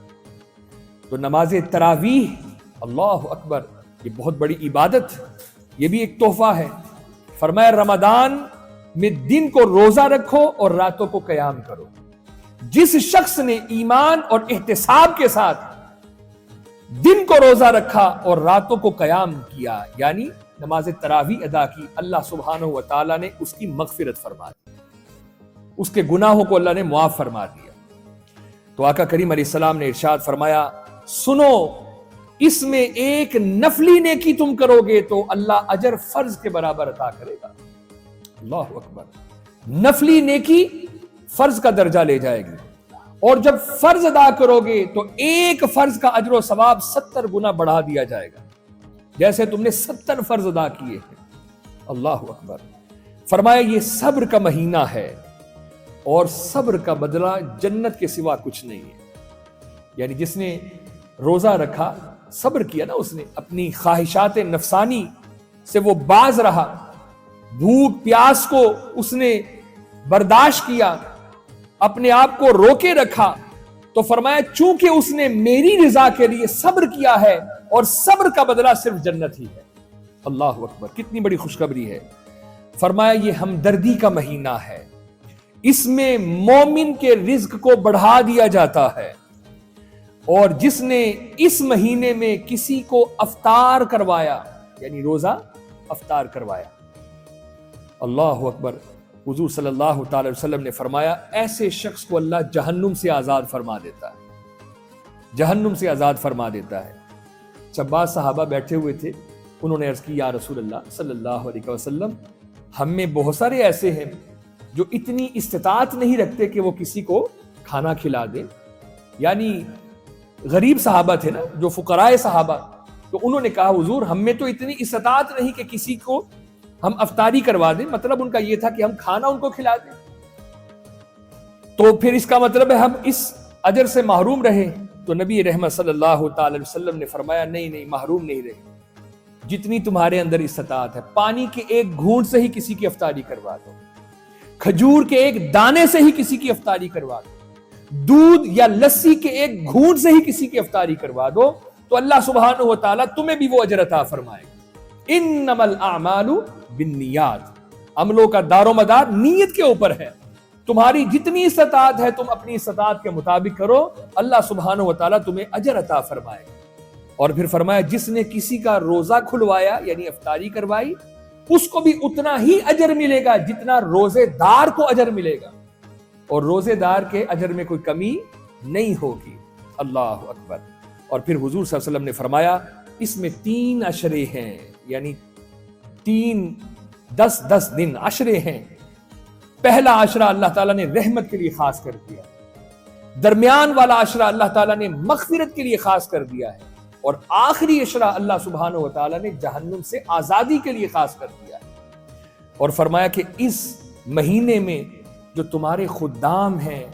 B: تو نماز تراویح، اللہ اکبر، یہ بہت بڑی عبادت، یہ بھی ایک تحفہ ہے۔ فرمایا رمضان میں دن کو روزہ رکھو اور راتوں کو قیام کرو۔ جس شخص نے ایمان اور احتساب کے ساتھ دن کو روزہ رکھا اور راتوں کو قیام کیا یعنی نماز تراویح ادا کی، اللہ سبحانہ و تعالیٰ نے اس کی مغفرت فرما دی، اس کے گناہوں کو اللہ نے معاف فرما دیا۔ تو آقا کریم علیہ السلام نے ارشاد فرمایا سنو، اس میں ایک نفلی نیکی تم کرو گے تو اللہ اجر فرض کے برابر عطا کرے گا۔ اللہ اکبر۔ نفلی نیکی فرض کا درجہ لے جائے گی، اور جب فرض ادا کرو گے تو ایک فرض کا اجر و ثواب 70 گنا بڑھا دیا جائے گا، جیسے تم نے 70 فرض ادا کیے ہیں۔ اللہ اکبر۔ فرمایا یہ صبر کا مہینہ ہے، اور صبر کا بدلہ جنت کے سوا کچھ نہیں ہے. یعنی جس نے روزہ رکھا، صبر کیا نا، اس نے اپنی خواہشات نفسانی سے وہ باز رہا، بھوک پیاس کو اس نے برداشت کیا، اپنے آپ کو روکے رکھا، تو فرمایا چونکہ اس نے میری رضا کے لیے صبر کیا ہے اور صبر کا بدلہ صرف جنت ہی ہے. اللہ اکبر، کتنی بڑی خوشخبری ہے. فرمایا یہ ہمدردی کا مہینہ ہے، اس میں مومن کے رزق کو بڑھا دیا جاتا ہے. اور جس نے اس مہینے میں کسی کو افطار کروایا، یعنی روزہ افطار کروایا، اللہ اکبر، حضور صلی اللہ تعالی وسلم نے فرمایا ایسے شخص کو اللہ جہنم سے آزاد فرما دیتا ہے، جہنم سے آزاد فرما دیتا ہے. جب بعض صحابہ بیٹھے ہوئے تھے، انہوں نے عرض کی یا رسول اللہ صلی اللہ علیہ وسلم، ہم میں بہت سارے ایسے ہیں جو اتنی استطاعت نہیں رکھتے کہ وہ کسی کو کھانا کھلا دیں. یعنی غریب صحابہ تھے نا، جو فقراء صحابہ، تو انہوں نے کہا حضور ہم میں تو اتنی استطاعت نہیں کہ کسی کو ہم افطاری کروا دیں. مطلب ان کا یہ تھا کہ ہم کھانا ان کو کھلا دیں. تو پھر اس کا مطلب ہے ہم اس اجر سے محروم رہے. تو نبی رحمت صلی اللہ تعالی وسلم نے فرمایا نہیں، محروم نہیں رہے. جتنی تمہارے اندر استطاعت ہے، پانی کے ایک گھونٹ سے ہی کسی کی افطاری کروا دو، کھجور کے ایک دانے سے ہی کسی کی افطاری کروا دو، دودھ یا لسی کے ایک گھونٹ سے ہی کسی کی افطاری کروا دو، تو اللہ سبحانہ و تعالیٰ تمہیں بھی وہ اجر عطا فرمائے گا. انما الاعمال بالنیات، عملوں کا دار و مدار نیت کے اوپر ہے. تمہاری جتنی استطاعت ہے تم اپنی استطاعت کے مطابق کرو، اللہ سبحانہ و تعالیٰ تمہیں اجر عطا فرمائے گا. اور پھر فرمایا جس نے کسی کا روزہ کھلوایا، یعنی افطاری کروائی، اس کو بھی اتنا ہی اجر ملے گا جتنا روزے دار کو اجر ملے گا، اور روزے دار کے اجر میں کوئی کمی نہیں ہوگی. اللہ اکبر. اور پھر حضور صلی اللہ علیہ وسلم نے فرمایا اس میں 3 عشرے ہیں، یعنی 10 دن عشرے ہیں. پہلا عشرہ اللہ تعالیٰ نے رحمت کے لیے خاص کر دیا، درمیان والا عشرہ اللہ تعالیٰ نے مغفرت کے لیے خاص کر دیا ہے، اور آخری عشرہ اللہ سبحانہ و تعالیٰ نے جہنم سے آزادی کے لیے خاص کر دیا ہے. اور فرمایا کہ اس مہینے میں جو تمہارے خدام ہیں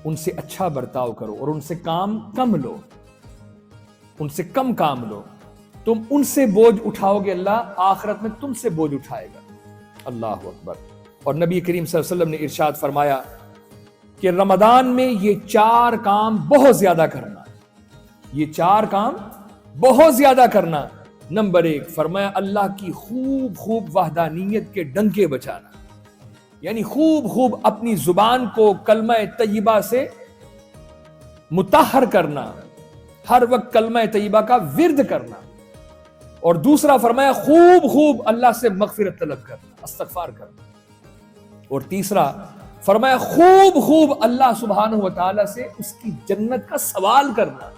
B: ان سے اچھا برتاؤ کرو اور ان سے کام کم لو، ان سے کم کام لو. تم ان سے بوجھ اٹھاؤ گے، اللہ آخرت میں تم سے بوجھ اٹھائے گا. اللہ اکبر. اور نبی کریم صلی اللہ علیہ وسلم نے ارشاد فرمایا کہ رمضان میں یہ 4 کام بہت زیادہ کرنا، یہ 4 کام بہت زیادہ کرنا. نمبر 1 فرمایا اللہ کی خوب وحدانیت کے ڈنکے بچانا، یعنی خوب اپنی زبان کو کلمہ طیبہ سے مطہر کرنا، ہر وقت کلمہ طیبہ کا ورد کرنا. اور دوسرا فرمایا خوب اللہ سے مغفرت طلب کرنا، استغفار کرنا. اور تیسرا فرمایا خوب اللہ سبحانہ و تعالی سے اس کی جنت کا سوال کرنا.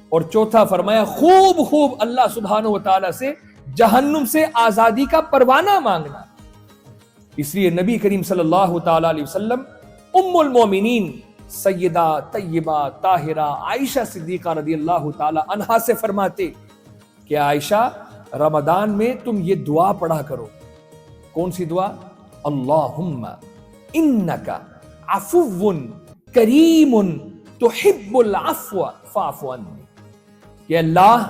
B: اور چوتھا فرمایا خوب اللہ سبحانہ و تعالی سے جہنم سے آزادی کا پروانہ مانگنا. اس لیے نبی کریم صلی اللہ تعالی علیہ وسلم ام المومنین سیدہ طیبہ طاہرہ عائشہ صدیقہ رضی اللہ تعالی عنہا سے فرماتے کہ عائشہ رمضان میں تم یہ دعا پڑھا کرو. کون سی دعا؟ اللہم انک عفو کریم تحب العفو فاعف عنی. کہ اللہ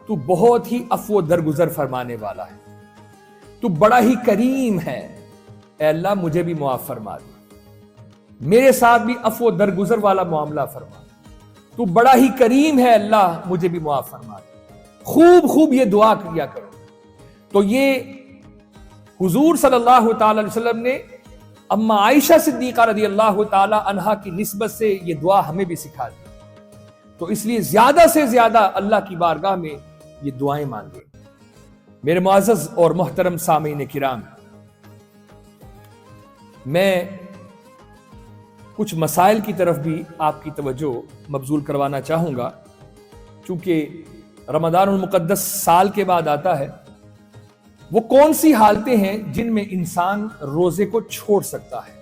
B: تو بہت ہی عفو درگزر فرمانے والا ہے، تو بڑا ہی کریم ہے، اے اللہ مجھے بھی معاف فرما دے، میرے ساتھ بھی عفو درگزر والا معاملہ فرما. تو بڑا ہی کریم ہے اللہ، مجھے بھی معاف فرما دے. خوب یہ دعا کیا کرو. تو یہ حضور صلی اللہ تعالی علیہ وسلم نے اما عائشہ صدیقہ رضی اللہ تعالی عنہا کی نسبت سے یہ دعا ہمیں بھی سکھا دی. تو اس لیے زیادہ سے زیادہ اللہ کی بارگاہ میں یہ دعائیں مانگے. میرے معزز اور محترم سامعین کرام، میں کچھ مسائل کی طرف بھی آپ کی توجہ مبذول کروانا چاہوں گا. چونکہ رمضان المقدس سال کے بعد آتا ہے، وہ کون سی حالتیں ہیں جن میں انسان روزے کو چھوڑ سکتا ہے؟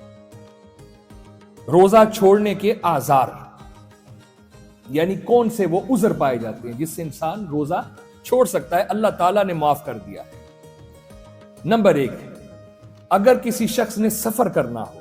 B: روزہ چھوڑنے کے آزار، یعنی کون سے وہ عذر پائے جاتے ہیں جس سے انسان روزہ چھوڑ سکتا ہے، اللہ تعالیٰ نے معاف کر دیا ہے. نمبر 1، اگر کسی شخص نے سفر کرنا ہو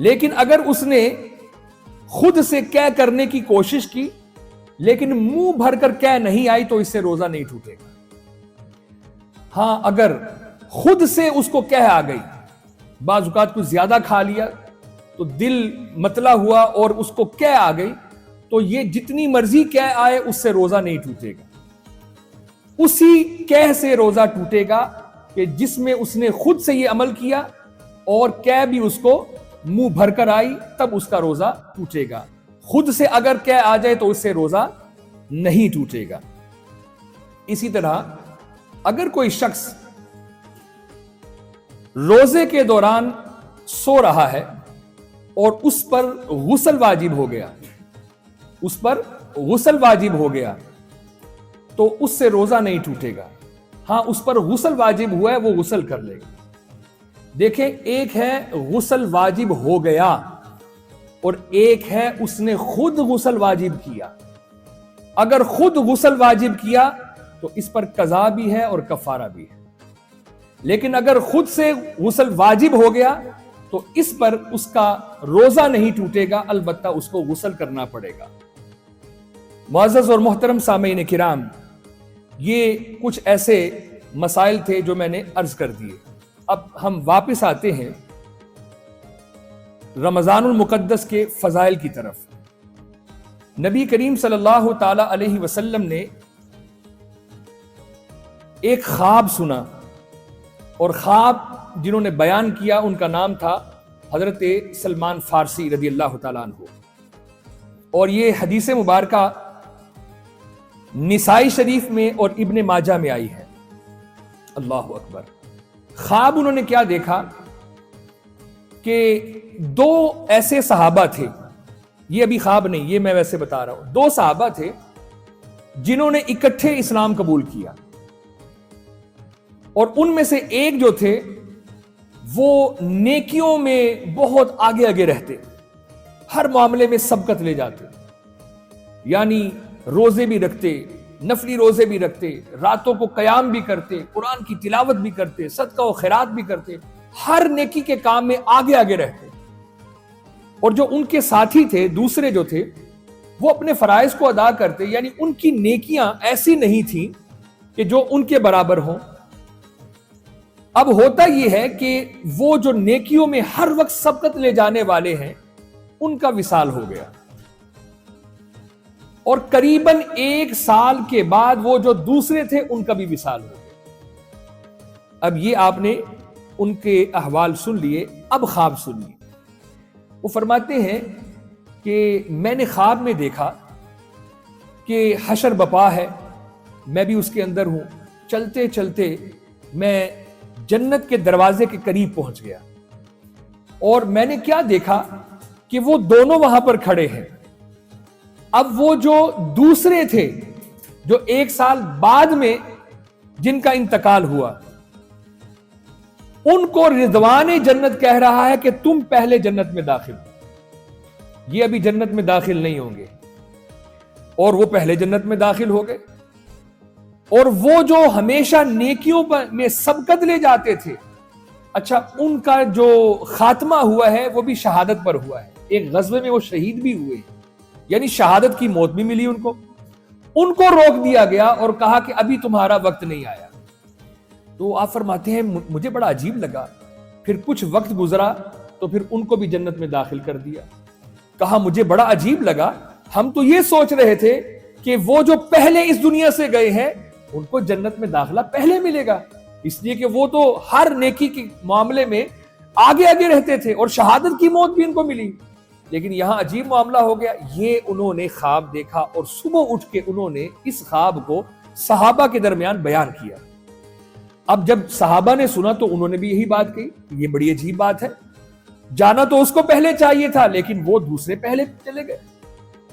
B: لیکن اگر اس نے خود سے قے کرنے کی کوشش کی لیکن منہ بھر کر قے نہیں آئی تو اس سے روزہ نہیں ٹوٹے گا. ہاں اگر خود سے اس کو قے آ گئی, بعض اوقات کچھ زیادہ کھا لیا تو دل متلا ہوا اور اس کو قے آ گئی, تو یہ جتنی مرضی قے آئے اس سے روزہ نہیں ٹوٹے گا. اسی قے سے روزہ ٹوٹے گا کہ جس میں اس نے خود سے یہ عمل کیا اور قے بھی اس کو منہ بھر کر آئی, تب اس کا روزہ ٹوٹے گا. خود سے اگر قے آ جائے تو اس سے روزہ نہیں ٹوٹے گا. اسی طرح اگر کوئی شخص روزے کے دوران سو رہا ہے اور اس پر غسل واجب ہو گیا, اس پر غسل واجب ہو گیا, تو اس سے روزہ نہیں ٹوٹے گا. ہاں اس پر غسل واجب ہوا ہے, وہ غسل کر لے گا. دیکھیں, ایک ہے غسل واجب ہو گیا اور ایک ہے اس نے خود غسل واجب کیا. اگر خود غسل واجب کیا تو اس پر قضا بھی ہے اور کفارہ بھی ہے. لیکن اگر خود سے غسل واجب ہو گیا تو اس پر اس کا روزہ نہیں ٹوٹے گا, البتہ اس کو غسل کرنا پڑے گا. معزز اور محترم سامعین کرام, یہ کچھ ایسے مسائل تھے جو میں نے عرض کر دیے. اب ہم واپس آتے ہیں رمضان المقدس کے فضائل کی طرف. نبی کریم صلی اللہ تعالی علیہ وسلم نے ایک خواب سنا, اور خواب جنہوں نے بیان کیا ان کا نام تھا حضرت سلمان فارسی رضی اللہ تعالیٰ عنہ, اور یہ حدیث مبارکہ نسائی شریف میں اور ابن ماجہ میں آئی ہے. اللہ اکبر. خواب انہوں نے کیا دیکھا کہ دو ایسے صحابہ تھے, یہ ابھی خواب نہیں, یہ میں ویسے بتا رہا ہوں. دو صحابہ تھے جنہوں نے اکٹھے اسلام قبول کیا, اور ان میں سے ایک جو تھے وہ نیکیوں میں بہت آگے آگے رہتے, ہر معاملے میں سبقت لے جاتے, یعنی روزے بھی رکھتے, نفلی روزے بھی رکھتے, راتوں کو قیام بھی کرتے, قرآن کی تلاوت بھی کرتے, صدقہ و خیرات بھی کرتے, ہر نیکی کے کام میں آگے آگے رہتے. اور جو ان کے ساتھی تھے دوسرے جو تھے وہ اپنے فرائض کو ادا کرتے, یعنی ان کی نیکیاں ایسی نہیں تھیں کہ جو ان کے برابر ہوں. اب ہوتا یہ ہے کہ وہ جو نیکیوں میں ہر وقت سبقت لے جانے والے ہیں ان کا وصال ہو گیا, اور قریباً 1 سال کے بعد وہ جو دوسرے تھے ان کا بھی وصال ہو گیا. اب یہ آپ نے ان کے احوال سن لیے, اب خواب سنیے. وہ فرماتے ہیں کہ میں نے خواب میں دیکھا کہ حشر بپا ہے, میں بھی اس کے اندر ہوں. چلتے چلتے میں جنت کے دروازے کے قریب پہنچ گیا, اور میں نے کیا دیکھا کہ وہ دونوں وہاں پر کھڑے ہیں. اب وہ جو دوسرے تھے جو 1 سال بعد میں جن کا انتقال ہوا, ان کو رضوان جنت کہہ رہا ہے کہ تم پہلے جنت میں داخل ہو, یہ ابھی جنت میں داخل نہیں ہوں گے, اور وہ پہلے جنت میں داخل ہو گئے. اور وہ جو ہمیشہ نیکیوں میں سبقت لے جاتے تھے, اچھا ان کا جو خاتمہ ہوا ہے وہ بھی شہادت پر ہوا ہے. ایک غزوے میں وہ شہید بھی ہوئے, یعنی شہادت کی موت بھی ملی ان کو روک دیا گیا اور کہا کہ ابھی تمہارا وقت نہیں آیا. تو آپ فرماتے ہیں مجھے بڑا عجیب لگا, پھر کچھ وقت گزرا تو پھر ان کو بھی جنت میں داخل کر دیا. کہا مجھے بڑا عجیب لگا, ہم تو یہ سوچ رہے تھے کہ وہ جو پہلے اس دنیا سے گئے ہیں ان کو جنت میں داخلہ پہلے ملے گا, اس لیے کہ وہ تو ہر نیکی کے معاملے میں آگے آگے رہتے تھے اور شہادت کی موت بھی ان کو ملی. لیکن یہاں عجیب معاملہ ہو گیا, یہ انہوں نے خواب دیکھا اور صبح اٹھ کے انہوں نے اس خواب کو صحابہ کے درمیان بیان کیا. اب جب صحابہ نے سنا تو انہوں نے بھی یہی بات کہی, یہ بڑی عجیب بات ہے, جانا تو اس کو پہلے چاہیے تھا لیکن وہ دوسرے پہلے چلے گئے.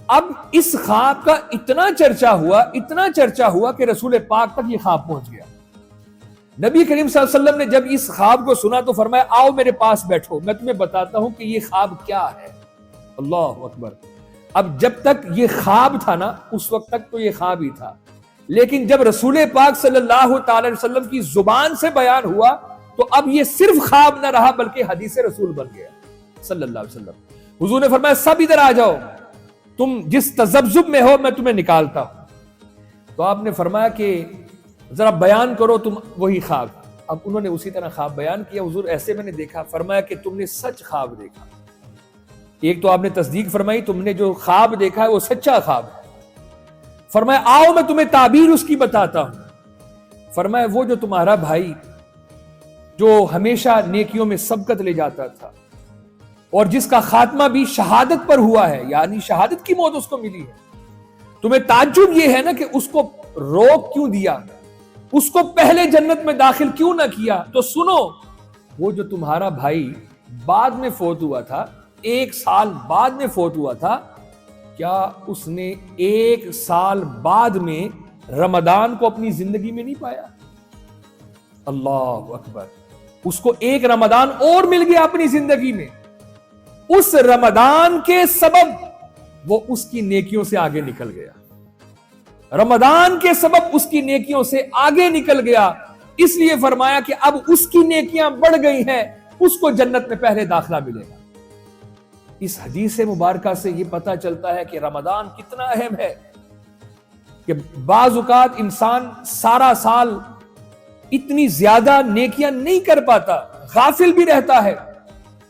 B: اب اس خواب کا اتنا چرچا ہوا کہ رسول پاک تک یہ خواب پہنچ گیا. نبی کریم صلی اللہ علیہ وسلم نے جب اس خواب کو سنا تو فرمایا آؤ میرے پاس بیٹھو, میں تمہیں بتاتا ہوں کہ یہ خواب کیا ہے. اللہ اکبر. اب جب تک یہ خواب تھا نا اس وقت تک تو یہ خواب ہی تھا, لیکن جب رسول پاک صلی اللہ تعالی وسلم کی زبان سے بیان ہوا تو اب یہ صرف خواب نہ رہا بلکہ حدیث رسول بن گیا صلی اللہ علیہ وسلم۔ حضور نے فرمایا سب ادھر آ جاؤ، تم جس تذبذب میں ہو میں تمہیں نکالتا ہوں۔ تو آپ نے فرمایا کہ ذرا بیان کرو تم وہی خواب۔ اب انہوں نے اسی طرح خواب بیان کیا۔ حضور ایسے میں نے دیکھا، فرمایا کہ تم نے سچ خواب دیکھا۔ ایک تو آپ نے تصدیق فرمائی، تم نے جو خواب دیکھا ہے وہ سچا خواب ہے۔ فرمایا آؤ میں تمہیں تعبیر اس کی بتاتا ہوں۔ فرمایا وہ جو تمہارا بھائی جو ہمیشہ نیکیوں میں سبقت لے جاتا تھا اور جس کا خاتمہ بھی شہادت پر ہوا ہے، یعنی شہادت کی موت اس کو ملی ہے، تمہیں تعجب یہ ہے نا کہ اس کو روک کیوں دیا، اس کو پہلے جنت میں داخل کیوں نہ کیا؟ تو سنو، وہ جو تمہارا بھائی بعد میں فوت ہوا تھا، 1 سال بعد میں فوت ہوا تھا، کیا اس نے 1 سال بعد میں رمضان کو اپنی زندگی میں نہیں پایا؟ اللہ اکبر، اس کو 1 رمضان اور مل گیا اپنی زندگی میں۔ اس رمضان کے سبب وہ اس کی نیکیوں سے آگے نکل گیا، رمضان کے سبب اس کی نیکیوں سے آگے نکل گیا، اس لیے فرمایا کہ اب اس کی نیکیاں بڑھ گئی ہیں، اس کو جنت میں پہلے داخلہ ملے گا۔ اس حدیث مبارکہ سے یہ پتہ چلتا ہے کہ رمضان کتنا اہم ہے، کہ بعض اوقات انسان سارا سال اتنی زیادہ نیکیاں نہیں کر پاتا، غافل بھی رہتا ہے،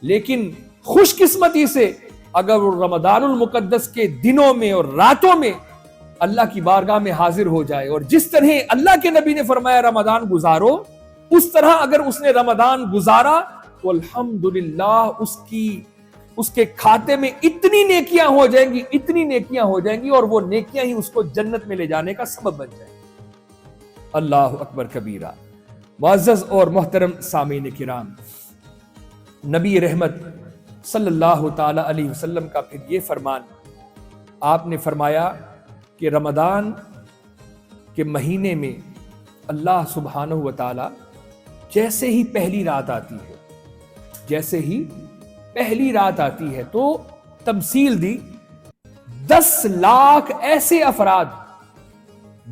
B: لیکن خوش قسمتی سے اگر وہ رمضان المقدس کے دنوں میں اور راتوں میں اللہ کی بارگاہ میں حاضر ہو جائے، اور جس طرح اللہ کے نبی نے فرمایا رمضان گزارو، اس طرح اگر اس نے رمضان گزارا تو الحمدللہ اس کے کھاتے میں اتنی نیکیاں ہو جائیں گی، اتنی نیکیاں ہو جائیں گی، اور وہ نیکیاں ہی اس کو جنت میں لے جانے کا سبب بن جائیں گی۔ اللہ اکبر کبیرہ۔ معزز اور محترم سامعین کرام، نبی رحمت صلی اللہ تعالی علیہ وسلم کا پھر یہ فرمان، آپ نے فرمایا کہ رمضان کے مہینے میں اللہ سبحانہ و تعالی جیسے ہی پہلی رات آتی ہے، جیسے ہی پہلی رات آتی ہے تو تمثیل دی 10 لاکھ ایسے افراد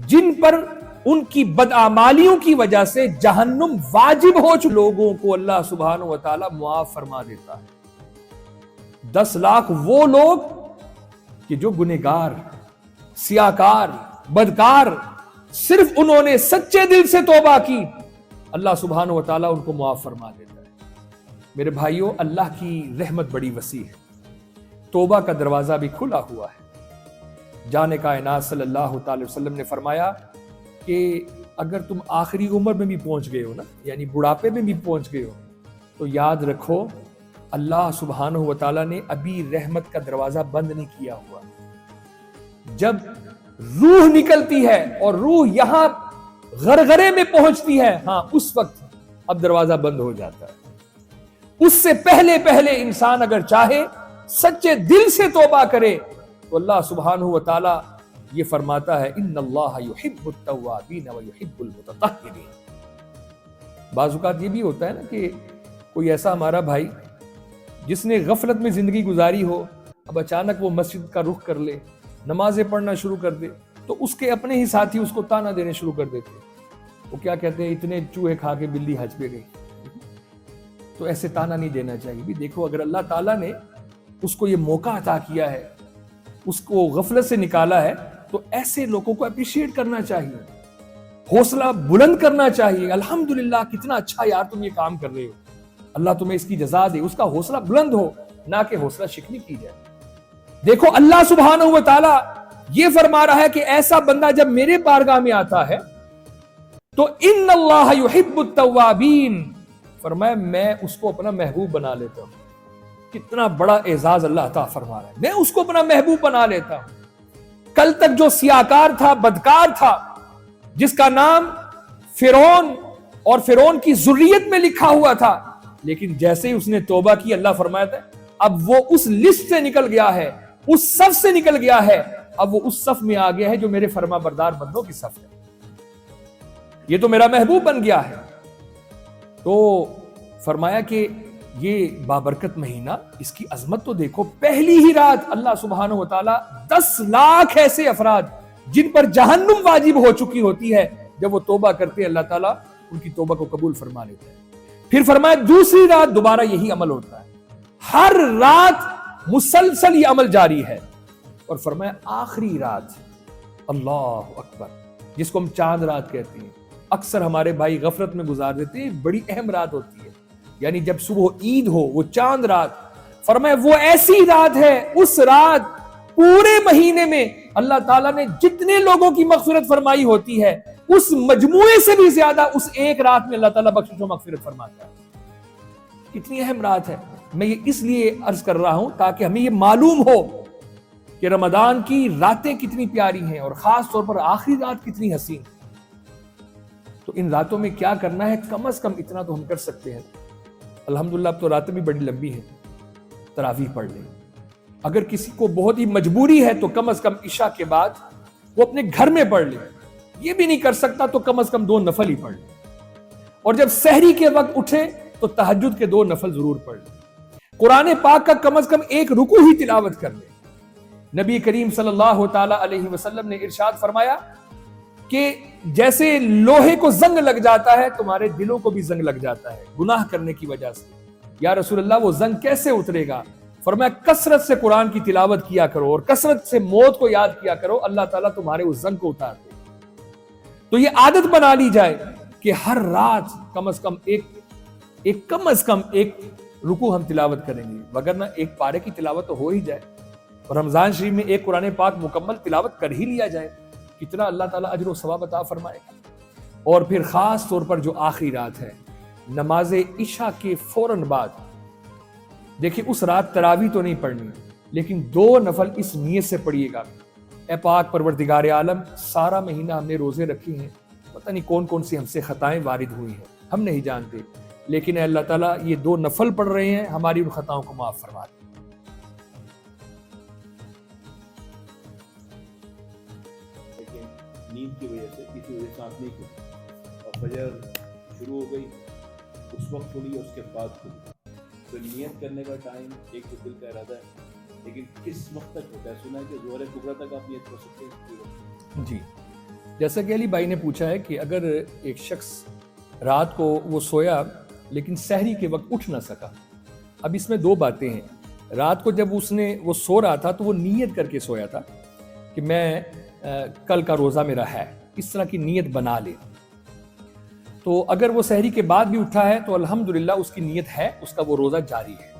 B: جن پر ان کی بدعمالیوں کی وجہ سے جہنم واجب ہو چکے لوگوں کو اللہ سبحانہ و تعالی معاف فرما دیتا ہے۔ 10 لاکھ وہ لوگ کہ جو گنہگار، سیاکار، بدکار، صرف انہوں نے سچے دل سے توبہ کی، اللہ سبحانہ و تعالیٰ ان کو معاف فرما دیتا ہے۔ میرے بھائیوں، اللہ کی رحمت بڑی وسیع ہے، توبہ کا دروازہ بھی کھلا ہوا ہے۔ جان کائنات صلی اللہ تعالی وسلم نے فرمایا کہ اگر تم آخری عمر میں بھی پہنچ گئے ہو نا، یعنی بڑھاپے میں بھی پہنچ گئے ہو، تو یاد رکھو اللہ سبحانہ و تعالیٰ نے ابھی رحمت کا دروازہ بند نہیں کیا ہوا۔ جب روح نکلتی ہے اور روح یہاں غرغرے میں پہنچتی ہے، ہاں اس وقت اب دروازہ بند ہو جاتا ہے۔ اس سے پہلے انسان اگر چاہے سچے دل سے توبہ کرے تو اللہ سبحانہ و تعالیٰ یہ فرماتا ہے ان اللہ یحب التوابین ویحب المتطہرین۔ بعض اوقات یہ بھی ہوتا ہے نا کہ کوئی ایسا ہمارا بھائی جس نے غفلت میں زندگی گزاری ہو، اب اچانک وہ مسجد کا رخ کر لے، نمازیں پڑھنا شروع کر دے، تو اس کے اپنے ہی ساتھی اس کو تانا دینے شروع کر دیتے، وہ کیا کہتے ہیں اتنے چوہے کھا کے بلی حج پہ گئی۔ تو ایسے تانا نہیں دینا چاہیے۔ بھی دیکھو اگر اللہ تعالیٰ نے اس کو یہ موقع عطا کیا ہے، اس کو غفلت سے نکالا ہے، تو ایسے لوگوں کو اپریشیٹ کرنا چاہیے، حوصلہ بلند کرنا چاہیے۔ الحمدللہ کتنا اچھا یار تم یہ کام کر رہے ہو، اللہ تمہیں اس کی جزا دے، اس کا حوصلہ بلند ہو، نہ کہ حوصلہ شکنی کی جائے۔ دیکھو اللہ سبحانہ و تعالیٰ یہ فرما رہا ہے کہ ایسا بندہ جب میرے بارگاہ میں آتا ہے تو ان اللہ یحب التوابین، فرمایا میں اس کو اپنا محبوب بنا لیتا ہوں۔ کتنا بڑا اعزاز اللہ عطا فرما رہا ہے، میں اس کو اپنا محبوب بنا لیتا ہوں۔ کل تک جو سیاکار تھا، بدکار تھا، جس کا نام فرعون اور فرعون کی ذریت میں لکھا ہوا تھا، لیکن جیسے ہی اس نے توبہ کی، اللہ فرماتا ہے اب وہ اس لسٹ سے نکل گیا ہے، اس صف سے نکل گیا ہے، اب وہ اس صف میں آ گیا ہے جو میرے فرما بردار بندوں کی صف ہے، یہ تو میرا محبوب بن گیا ہے۔ تو فرمایا کہ یہ بابرکت مہینہ، اس کی عظمت تو دیکھو، پہلی ہی رات اللہ سبحانہ و تعالیٰ 10 لاکھ ایسے افراد جن پر جہنم واجب ہو چکی ہوتی ہے، جب وہ توبہ کرتے ہیں اللہ تعالیٰ ان کی توبہ کو قبول فرما لیتا ہے۔ پھر فرمایا دوسری رات دوبارہ یہی عمل ہوتا ہے، ہر رات مسلسل یہ عمل جاری ہے. اور فرمایا آخری رات، اللہ اکبر، جس کو ہم چاند رات کہتے ہیں، اکثر ہمارے بھائی غفلت میں گزار دیتے ہیں، بڑی اہم رات ہوتی ہے. یعنی جب صبح عید ہو، وہ چاند رات، فرمایا وہ ایسی رات ہے، اس رات پورے مہینے میں اللہ تعالیٰ نے جتنے لوگوں کی مغفرت فرمائی ہوتی ہے، اس مجموعے سے بھی زیادہ اس ایک رات میں اللہ تعالیٰ بخشش و مغفرت فرماتا ہے. کتنی اہم رات ہے. میں یہ اس لیے عرض کر رہا ہوں تاکہ ہمیں یہ معلوم ہو کہ رمضان کی راتیں کتنی پیاری ہیں، اور خاص طور پر آخری رات کتنی حسین. تو ان راتوں میں کیا کرنا ہے، کم از کم اتنا تو ہم کر سکتے ہیں. الحمدللہ اب تو راتیں بھی بڑی لمبی ہیں، تراویح پڑھ لیں. اگر کسی کو بہت ہی مجبوری ہے تو کم از کم عشاء کے بعد وہ اپنے گھر میں پڑھ لے. یہ بھی نہیں کر سکتا تو کم از کم 2 نفل ہی پڑھ لے. اور جب سحری کے وقت اٹھے تو تہجد کے 2 نفل ضرور پڑھ لے. قرآن پاک کا کم از کم 1 رکوع ہی تلاوت کر لے. نبی کریم صلی اللہ تعالی علیہ وسلم نے ارشاد فرمایا کہ جیسے لوہے کو زنگ لگ جاتا ہے، تمہارے دلوں کو بھی زنگ لگ جاتا ہے گناہ کرنے کی وجہ سے. یا رسول اللہ وہ زنگ کیسے اترے گا؟ فرمایا کثرت سے قرآن کی تلاوت کیا کرو اور کثرت سے موت کو یاد کیا کرو، اللہ تعالیٰ تمہارے اس زنگ کو اتار دے. تو یہ عادت بنا لی جائے کہ ہر رات کم از کم ایک رکوع ہم تلاوت کریں گے، وگرنہ ایک پارے کی تلاوت تو ہو ہی جائے. اور رمضان شریف میں ایک قرآن پاک مکمل تلاوت کر ہی لیا جائے، کتنا اللہ تعالیٰ اجر و ثواب عطا فرمائے گا. اور پھر خاص طور پر جو آخری رات ہے، نماز عشاء کے فوراً بعد، دیکھیں اس رات تراویح تو نہیں پڑھنی، لیکن 2 نفل اس نیت سے پڑھیے گا، اے پاک پروردگار عالم، سارا مہینہ ہم نے روزے رکھے ہیں، پتہ نہیں کون کون سی ہم سے خطائیں وارد ہوئی ہیں، ہم نہیں جانتے، لیکن اے اللہ تعالیٰ یہ 2 نفل پڑھ رہے ہیں، ہماری ان خطاؤں کو معاف فرما دے.
H: نیند کی وجہ سے کسی وجہ سے آنکھ نہیں کھلی اور فجر شروع ہو گئی، اس وقت کھلی اور اس کے بعد کھلی. تو نیت کرنے کا ٹائم ایک تو دل کا ارادہ ہے، لیکن کس وقت تک ہوتا ہے؟ سنا ہے کہ ظہر کبریٰ تک آپ نیت کر سکتے ہیں.
B: جی، جیسا کہ علی بھائی نے پوچھا ہے کہ اگر ایک شخص رات کو وہ سویا لیکن سحری کے وقت اٹھ نہ سکا. اب اس میں 2 باتیں ہیں. رات کو جب وہ سو رہا تھا تو وہ نیت کر کے سویا تھا کہ میں کل کا روزہ میرا ہے، اس طرح کی نیت بنا لے. تو اگر وہ سحری کے بعد بھی اٹھا ہے تو الحمدللہ اس کی نیت ہے، اس کا وہ روزہ جاری ہے.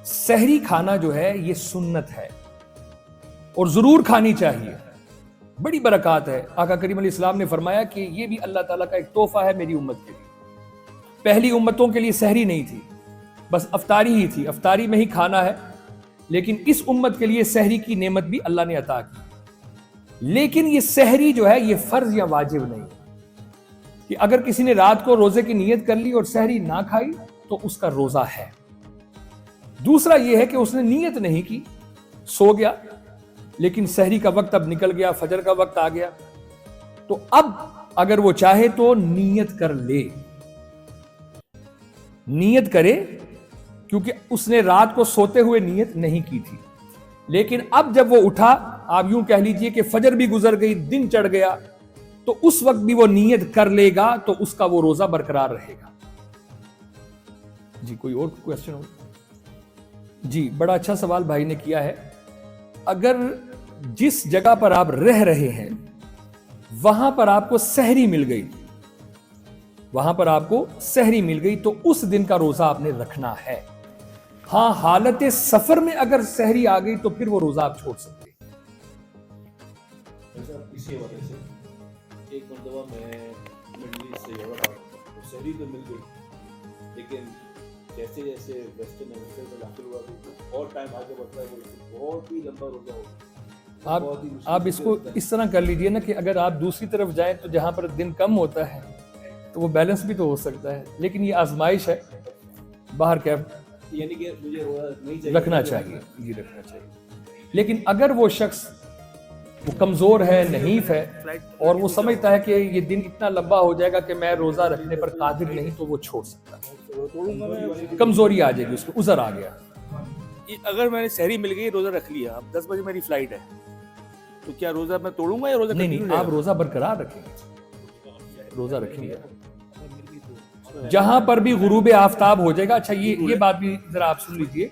B: سحری کھانا جو ہے یہ سنت ہے اور ضرور کھانی چاہیے، بڑی برکات ہے. آقا کریم علیہ السلام نے فرمایا کہ یہ بھی اللہ تعالیٰ کا ایک تحفہ ہے میری امت کے لیے. پہلی امتوں کے لیے سحری نہیں تھی، بس افطاری ہی تھی، افطاری میں ہی کھانا ہے. لیکن اس امت کے لیے سحری کی نعمت بھی اللہ نے عطا کی. لیکن یہ سحری جو ہے یہ فرض یا واجب نہیں کہ اگر کسی نے رات کو روزے کی نیت کر لی اور سحری نہ کھائی تو اس کا روزہ ہے. دوسرا یہ ہے کہ اس نے نیت نہیں کی، سو گیا، لیکن سحری کا وقت اب نکل گیا، فجر کا وقت آ گیا، تو اب اگر وہ چاہے تو نیت کر لے، نیت کرے، کیونکہ اس نے رات کو سوتے ہوئے نیت نہیں کی تھی. لیکن اب جب وہ اٹھا، آپ یوں کہہ لیجئے کہ فجر بھی گزر گئی، دن چڑھ گیا، تو اس وقت بھی وہ نیت کر لے گا تو اس کا وہ روزہ برقرار رہے گا. جی کوئی اور کویسچن ہو؟ جی بڑا اچھا سوال بھائی نے کیا ہے. اگر جس جگہ پر آپ رہ رہے ہیں وہاں پر آپ کو سحری مل گئی، تو اس دن کا روزہ آپ نے رکھنا ہے. ہاں حالت سفر میں اگر سحری آ گئی تو پھر وہ روزہ آپ چھوڑ سکتے ہیں.
H: اسی وجہ سے ایک مرتبہ میں مڈل ایسٹ سے جوڑا تھا، تو سحری تو مل گئی، لیکن جیسے جیسے ویسٹرن ہیمسفیئر میں داخل ہوا اور ٹائم آگے بڑھتا ہے، بہت ہی لمبا روزہ ہوگا.
B: آپ اس کو اس طرح کر لیجئے نا کہ اگر آپ دوسری طرف جائیں تو جہاں پر دن کم ہوتا ہے تو وہ بیلنس بھی تو ہو سکتا ہے. لیکن یہ آزمائش ہے، باہر کیا
H: یعنی کہ مجھے روزہ نہیں چاہیے،
B: رکھنا چاہیے، یہ رکھنا چاہیے. لیکن اگر وہ شخص وہ کمزور ہے، نحیف ہے، اور وہ سمجھتا ہے کہ یہ دن اتنا لمبا ہو جائے گا کہ میں روزہ رکھنے پر قادر نہیں، تو وہ چھوڑ سکتا ہے. کمزوری آ جائے گی، اس کو عذر آ گیا.
H: اگر میں نے سحری مل گئی، روزہ رکھ لیا، اب 10 بجے میری فلائٹ ہے، تو کیا روزہ میں توڑوں گا یا روزہ
B: نہیں، آپ روزہ برقرار رکھیں گے، روزہ رکھیں گے. جہاں پر بھی غروب آفتاب ہو جائے گا. اچھا یہ بات بھی ذرا آپ سن لیجئے.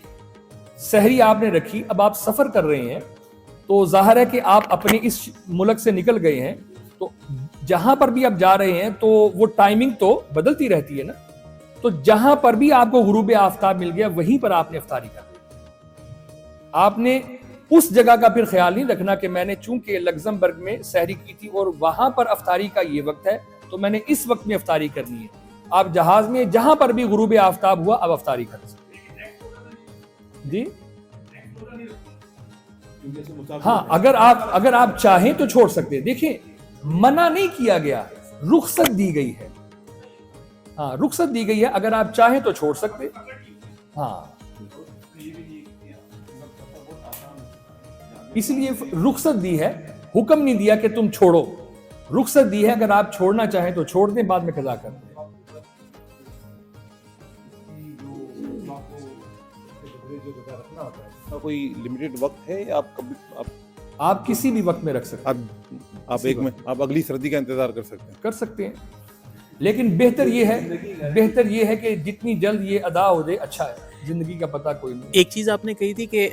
B: سحری آپ نے رکھی, اب آپ سفر کر رہے ہیں تو ظاہر ہے کہ آپ اپنے اس ملک سے نکل گئے ہیں, تو جہاں پر بھی آپ جا رہے ہیں تو وہ ٹائمنگ تو بدلتی رہتی ہے نا. تو جہاں پر بھی آپ کو غروب آفتاب مل گیا وہیں پر آپ نے افطاری کر لی. آپ نے اس جگہ کا پھر خیال نہیں رکھنا کہ میں نے چونکہ لگزمبرگ میں سحری کی تھی اور وہاں پر افطاری کا یہ وقت ہے تو میں نے اس وقت میں افطاری کرنی ہے. آپ جہاز میں جہاں پر بھی غروب آفتاب ہوا اب افطاری کر سکتے جی. ہاں اگر آپ چاہیں تو چھوڑ سکتے ہیں. دیکھیں منع نہیں کیا گیا, رخصت دی گئی ہے. ہاں رخصت دی گئی ہے, اگر آپ چاہیں تو چھوڑ سکتے. ہاں اس لیے رخصت دی ہے, حکم نہیں دیا کہ تم چھوڑو. رخصت دی ہے, اگر آپ چھوڑنا چاہیں تو چھوڑ دیں, بعد میں قضا کر دیں.
I: کوئی لمیٹڈ وقت ہے یا
B: آپ کسی بھی وقت میں رکھ سکتے ہیں.
I: آپ اگلی سردی کا انتظار کر سکتے ہیں.
B: لیکن بہتر یہ ہے کہ جتنی جلد یہ ادا ہو جائے اچھا ہے. زندگی کا پتہ کوئی نہیں.
J: ایک چیز آپ نے کہی تھی کہ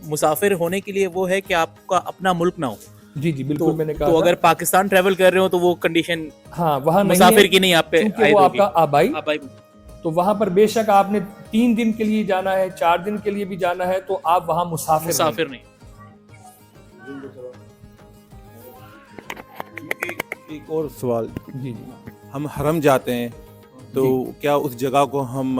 J: مسافر ہونے کے لیے وہ ہے کہ آپ کا اپنا ملک نہ ہو.
B: جی بالکل, میں نے کہا
J: تو اگر پاکستان ٹریول کر رہے ہو تو وہ کنڈیشن
B: ہاں وہاں
J: مسافر کی نہیں, آپ پہ
B: وہ آپ کا آبائی. تو وہاں پر بے شک آپ نے 3 دن کے لیے جانا ہے, 4 دن کے لیے بھی جانا ہے, تو آپ وہاں مسافر نہیں.
I: ایک اور سوال,
B: جی
I: ہم حرم جاتے ہیں تو کیا اس جگہ کو ہم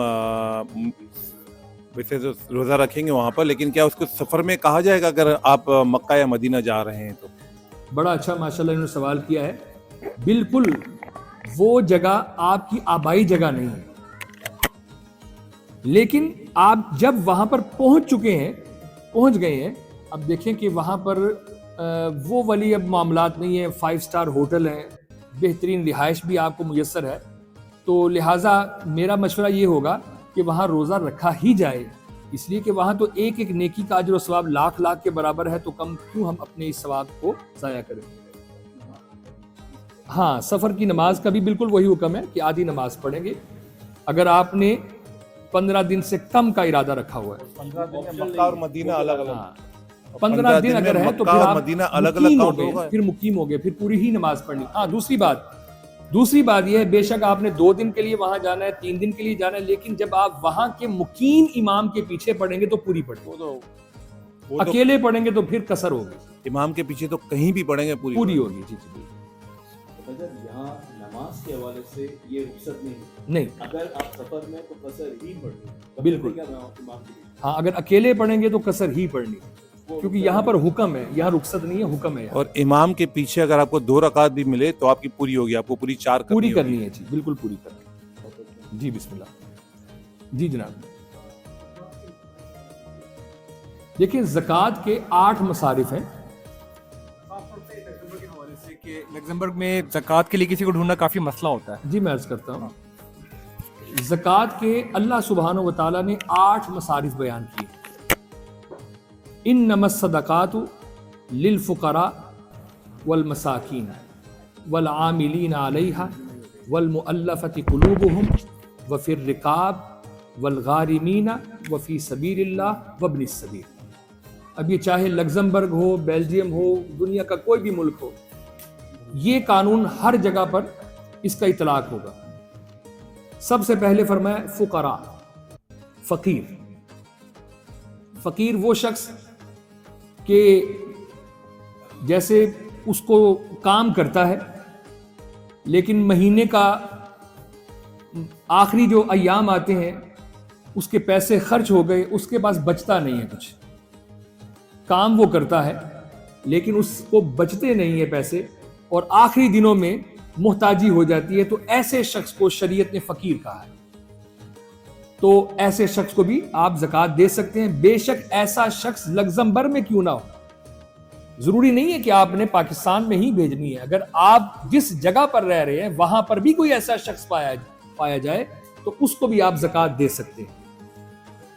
I: ویسے تو روزہ رکھیں گے وہاں پر, لیکن کیا اس کو سفر میں کہا جائے گا اگر آپ مکہ یا مدینہ جا رہے ہیں تو؟
B: بڑا اچھا ماشاءاللہ انہوں نے سوال کیا ہے. بالکل وہ جگہ آپ کی آبائی جگہ نہیں ہے, لیکن آپ جب وہاں پر پہنچ گئے ہیں, اب دیکھیں کہ وہاں پر وہ والی اب معاملات نہیں ہیں. 5 سٹار ہوٹل ہیں, بہترین رہائش بھی آپ کو میسر ہے, تو لہٰذا میرا مشورہ یہ ہوگا کہ وہاں روزہ رکھا ہی جائے, اس لیے کہ وہاں تو ایک نیکی کا اجر و ثواب لاکھ کے برابر ہے, تو کم کیوں ہم اپنے اس ثواب کو ضائع کریں. ہاں سفر کی نماز کا بھی بالکل وہی حکم ہے کہ آدھی نماز پڑھیں گے اگر آپ نے 15 دن سے کم کا ارادہ رکھا ہوا ہے.
I: 15 دن میں مکہ اور مدینہ الگ الگ,
B: 15 دن اگر ہے تو پھر آپ
I: مدینہ الگ الگ
B: مقیم ہو گئے, پھر پوری ہی نماز پڑھنی. ہاں دوسری بات یہ ہے, بے شک آپ نے 2 دن کے لیے وہاں جانا ہے, 3 دن کے لیے جانا ہے, لیکن جب آپ وہاں کے مقیم امام کے پیچھے پڑھیں گے تو پوری پڑھیں گے. اکیلے پڑھیں گے تو پھر قصر ہوگی.
I: امام کے پیچھے تو کہیں بھی پڑھیں گے
B: پوری ہوگی. جی
H: یہاں نماز کے حوالے سے یہ رخصت
B: نہیں,
H: اگر آپ سفر میں تو قصر ہی پڑھیں.
B: بالکل. ہاں اگر اکیلے پڑھیں گے تو قصر ہی پڑھنی, کیونکہ یہاں پر حکم ہے, یہاں رخصت نہیں ہے, حکم ہے.
I: اور امام کے پیچھے اگر آپ کو 2 رکعت بھی ملے تو آپ کی پوری ہوگی, آپ کو پوری 4
B: پوری کرنی ہے. جی بالکل پوری کرنی. جی بسم اللہ. جی جناب. دیکھیں زکوٰۃ کے 8 مصارف ہیں.
K: لگزمبرگ میں زکوٰۃ کے لیے کسی کو ڈھونڈنا کافی مسئلہ ہوتا ہے.
B: جی میں عرض کرتا ہوں, زکوٰۃ کے اللہ سبحانہ و تعالیٰ نے 8 مصارف بیان کیے. انما الصدقات للفقراء والمساکین والعاملین علیہا والمؤلفۃ قلوبهم وفی الرقاب والغارمین وفی سبیل اللہ وابن السبیل. اب یہ چاہے لگزمبرگ ہو, بیلجیم ہو, دنیا کا کوئی بھی ملک ہو, یہ قانون ہر جگہ پر اس کا اطلاق ہوگا. سب سے پہلے فرمایا فقراء, فقیر وہ شخص کہ جیسے اس کو کام کرتا ہے لیکن مہینے کا آخری جو ایام آتے ہیں اس کے پیسے خرچ ہو گئے, اس کے پاس بچتا نہیں ہے کچھ. کام وہ کرتا ہے لیکن اس کو بچتے نہیں ہیں پیسے اور آخری دنوں میں محتاجی ہو جاتی ہے, تو ایسے شخص کو شریعت نے فقیر کہا ہے. تو ایسے شخص کو بھی آپ زکوٰۃ دے سکتے ہیں, بے شک ایسا شخص لگزمبرگ میں کیوں نہ ہو. ضروری نہیں ہے کہ آپ نے پاکستان میں ہی بھیجنی ہے, اگر آپ جس جگہ پر رہ رہے ہیں وہاں پر بھی کوئی ایسا شخص پایا جائے تو اس کو بھی آپ زکوٰۃ دے سکتے ہیں.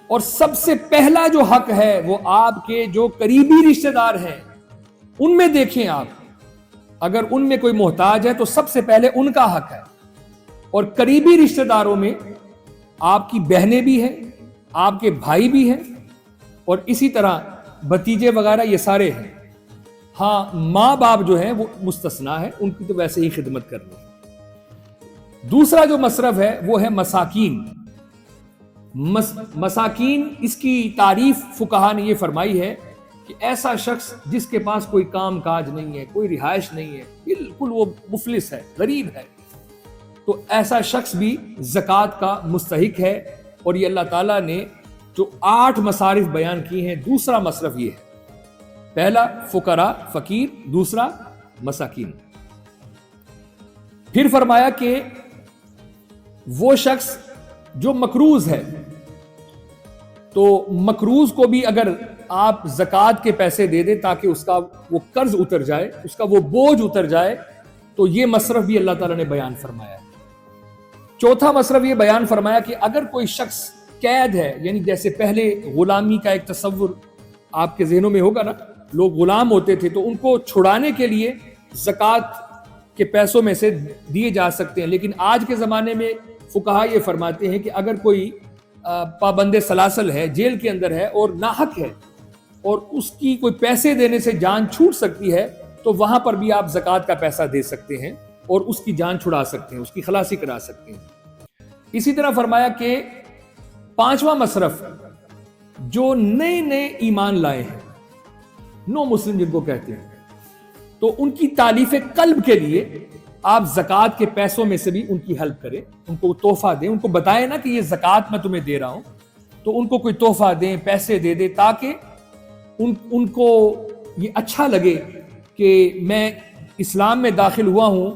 B: اور سب سے پہلا جو حق ہے وہ آپ کے جو قریبی رشتہ دار ہیں ان میں دیکھیں آپ, اگر ان میں کوئی محتاج ہے تو سب سے پہلے ان کا حق ہے. اور قریبی رشتہ داروں میں آپ کی بہنیں بھی ہیں, آپ کے بھائی بھی ہیں, اور اسی طرح بھتیجے وغیرہ یہ سارے ہیں. ہاں ماں باپ جو ہیں وہ مستثنا ہے, ان کی تو ویسے ہی خدمت کرنی. دوسرا جو مصرف ہے وہ ہے مساکین. مساکین, اس کی تعریف فقہا نے یہ فرمائی ہے کہ ایسا شخص جس کے پاس کوئی کام کاج نہیں ہے, کوئی رہائش نہیں ہے, بالکل وہ مفلس ہے, غریب ہے, تو ایسا شخص بھی زکوٰۃ کا مستحق ہے. اور یہ اللہ تعالیٰ نے جو 8 مصارف بیان کی ہیں, دوسرا مصرف یہ ہے, پہلا فقراء فقیر, دوسرا مساکین. پھر فرمایا کہ وہ شخص جو مقروض ہے, تو مقروض کو بھی اگر آپ زکوٰۃ کے پیسے دے دیں تاکہ اس کا وہ قرض اتر جائے, اس کا وہ بوجھ اتر جائے, تو یہ مصرف بھی اللہ تعالیٰ نے بیان فرمایا ہے. چوتھا مصرف یہ بیان فرمایا کہ اگر کوئی شخص قید ہے, یعنی جیسے پہلے غلامی کا ایک تصور آپ کے ذہنوں میں ہوگا نا, لوگ غلام ہوتے تھے تو ان کو چھڑانے کے لیے زکوٰۃ کے پیسوں میں سے دیے جا سکتے ہیں. لیکن آج کے زمانے میں فقہا یہ فرماتے ہیں کہ اگر کوئی پابند سلاسل ہے, جیل کے اندر ہے اور ناحق ہے, اور اس کی کوئی پیسے دینے سے جان چھوٹ سکتی ہے, تو وہاں پر بھی آپ زکوٰۃ کا پیسہ دے سکتے ہیں اور اس کی جان چھڑا سکتے ہیں, اس کی خلاصی کرا سکتے ہیں. اسی طرح فرمایا کہ 5واں مصرف جو نئے نئے ایمان لائے ہیں, نو مسلم جن کو کہتے ہیں, تو ان کی تالیف قلب کے لیے آپ زکوٰۃ کے پیسوں میں سے بھی ان کی ہیلپ کریں, ان کو تحفہ دیں, ان کو بتائیں نا کہ یہ زکوٰۃ میں تمہیں دے رہا ہوں, تو ان کو کوئی تحفہ دیں, پیسے دے دیں, تاکہ ان کو یہ اچھا لگے کہ میں اسلام میں داخل ہوا ہوں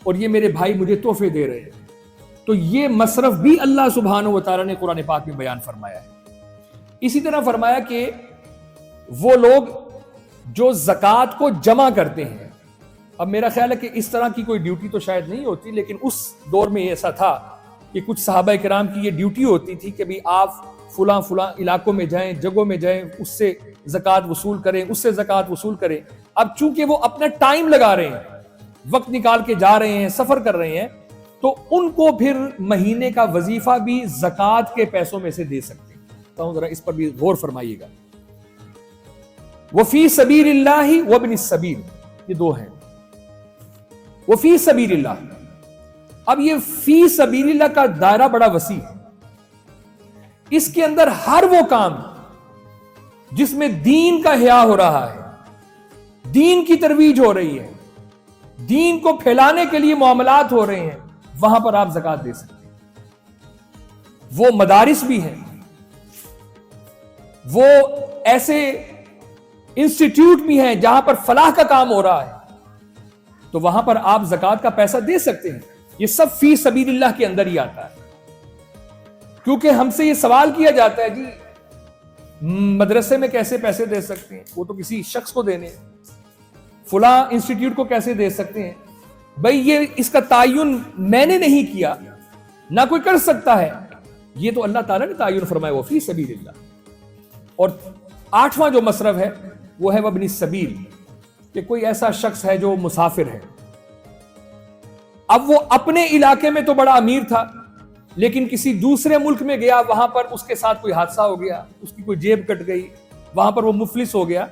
B: اور یہ میرے بھائی مجھے تحفے دے رہے ہیں. تو یہ مصرف بھی اللہ سبحانہ و تعالیٰ نے قرآن پاک میں بیان فرمایا ہے. اسی طرح فرمایا کہ وہ لوگ جو زکوٰۃ کو جمع کرتے ہیں, اب میرا خیال ہے کہ اس طرح کی کوئی ڈیوٹی تو شاید نہیں ہوتی, لیکن اس دور میں ایسا تھا کہ کچھ صحابہ کرام کی یہ ڈیوٹی ہوتی تھی کہ بھی آپ فلاں علاقوں میں جائیں, جگہوں میں جائیں, اس سے زکوٰۃ وصول کریں, اس سے زکوٰۃ وصول کریں. اب چونکہ وہ اپنا ٹائم لگا رہے ہیں, وقت نکال کے جا رہے ہیں, سفر کر رہے ہیں, تو ان کو پھر مہینے کا وظیفہ بھی زکوٰۃ کے پیسوں میں سے دے سکتے ہیں. ذرا اس پر بھی غور فرمائیے گا. وفی سبیل اللہ وابن السبیل, یہ دو ہیں. وفی سبیل اللہ, اب یہ فی سبیل اللہ کا دائرہ بڑا وسیع ہے. اس کے اندر ہر وہ کام جس میں دین کا حیا ہو رہا ہے, دین کی ترویج ہو رہی ہے, دین کو پھیلانے کے لیے معاملات ہو رہے ہیں, وہاں پر آپ زکوٰۃ دے سکتے ہیں. وہ مدارس بھی ہیں, وہ ایسے انسٹیٹیوٹ بھی ہیں جہاں پر فلاح کا کام ہو رہا ہے, تو وہاں پر آپ زکوٰۃ کا پیسہ دے سکتے ہیں. یہ سب فی سبیل اللہ کے اندر ہی آتا ہے. کیونکہ ہم سے یہ سوال کیا جاتا ہے, جی مدرسے میں کیسے پیسے دے سکتے ہیں, وہ تو کسی شخص کو دینے ہیں. فلاں انسٹیٹیوٹ کو کیسے دے سکتے ہیں؟ بھئی یہ اس کا تعین میں نے نہیں کیا, نہ کوئی کر سکتا ہے, یہ تو اللہ تعالیٰ نے تعین فرمایا, وہ فی سبیل اللہ. اور 8واں جو مصرف ہے وہ ہے وابن السبیل, کہ کوئی ایسا شخص ہے جو مسافر ہے. اب وہ اپنے علاقے میں تو بڑا امیر تھا, لیکن کسی دوسرے ملک میں گیا, وہاں پر اس کے ساتھ کوئی حادثہ ہو گیا, اس کی کوئی جیب کٹ گئی, وہاں پر وہ مفلس ہو گیا,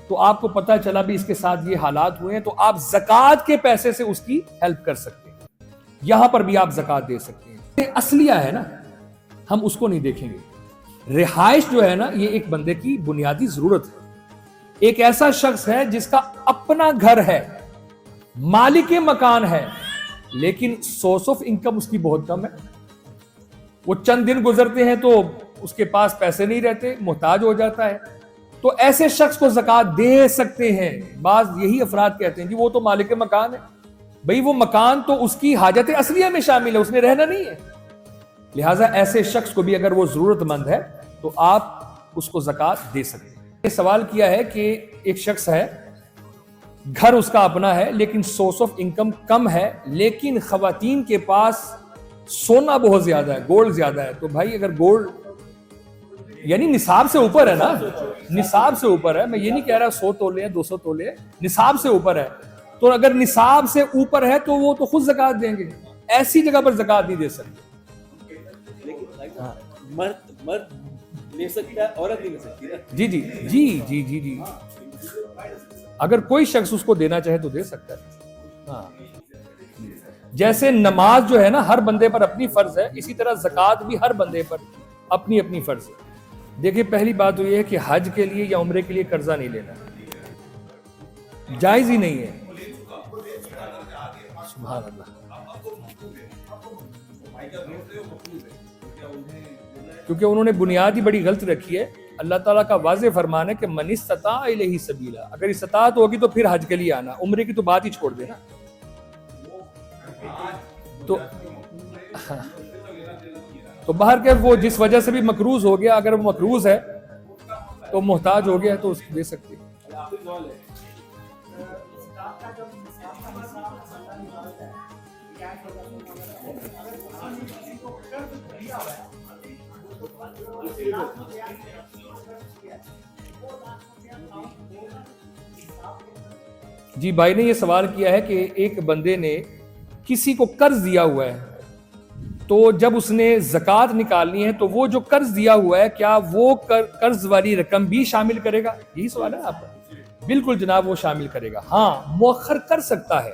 B: تو آپ کو پتا چلا بھی اس کے ساتھ یہ حالات ہوئے ہیں, تو آپ زکوٰۃ کے پیسے سے اس کی ہیلپ کر سکتے ہیں. یہاں پر بھی آپ زکوٰۃ دے سکتے ہیں. یہ اصلیہ ہے نا, ہم اس کو نہیں دیکھیں گے. رہائش جو ہے نا, یہ ایک بندے کی بنیادی ضرورت ہے. ایک ایسا شخص ہے جس کا اپنا گھر ہے, مالک مکان ہے, لیکن سورس آف انکم اس کی بہت کم ہے. وہ چند دن گزرتے ہیں تو اس کے پاس پیسے نہیں رہتے, محتاج ہو جاتا ہے. تو ایسے شخص کو زکوٰۃ دے سکتے ہیں. بعض یہی افراد کہتے ہیں جی وہ تو مالک مکان ہے. بھئی وہ مکان تو اس کی حاجت اصلیہ میں شامل ہے, اس نے رہنا نہیں ہے. لہٰذا ایسے شخص کو بھی اگر وہ ضرورت مند ہے تو آپ اس کو زکوٰۃ دے سکتے ہیں. یہ سوال کیا ہے کہ ایک شخص ہے, گھر اس کا اپنا ہے, لیکن سورس آف انکم کم ہے, لیکن خواتین کے پاس سونا بہت زیادہ ہے, گولڈ زیادہ ہے. تو بھائی اگر گولڈ یعنی نصاب سے اوپر ہے نا, نصاب سے اوپر ہے, میں یہ نہیں کہہ رہا 100 تولے 200 تولے, نصاب سے اوپر ہے. تو اگر نصاب سے اوپر ہے تو وہ تو خود زکوٰۃ دیں گے. ایسی جگہ پر زکات نہیں دے سکتے.
H: لیکن مرد لے سکتا ہے, عورت نہیں لے سکتی نا.
B: جی جی جی جی جی جی اگر کوئی شخص اس کو دینا چاہے تو دے سکتا ہے. ہاں جیسے نماز جو ہے نا ہر بندے پر اپنی فرض ہے, اسی طرح زکات بھی ہر بندے پر اپنی اپنی فرض ہے. دیکھیں پہلی بات تو یہ ہے کہ حج کے لیے یا عمرے کے لیے قرضہ نہیں لینا, جائز ہی نہیں ہے. سبحان اللہ. کیونکہ انہوں نے بنیاد ہی بڑی غلط رکھی ہے. اللہ تعالیٰ کا واضح فرمان ہے کہ من استطاع الیہ سبیلا, اگر استطاعت ہوگی تو پھر حج کے لیے آنا, عمرے کی تو بات ہی چھوڑ دینا. تو باہر کے وہ جس وجہ سے بھی مقروض ہو گیا, اگر وہ مقروض ہے تو محتاج ہو گیا تو اس کو دے سکتے. جی بھائی نے یہ سوال کیا ہے کہ ایک بندے نے کسی کو قرض دیا ہوا ہے, تو جب اس نے زکوٰۃ نکالنی ہے تو وہ جو قرض دیا ہوا ہے کیا وہ قرض والی رقم بھی شامل کرے گا؟ یہی سوال ہے آپ کا. بالکل جناب وہ شامل کرے گا. ہاں مؤخر کر سکتا ہے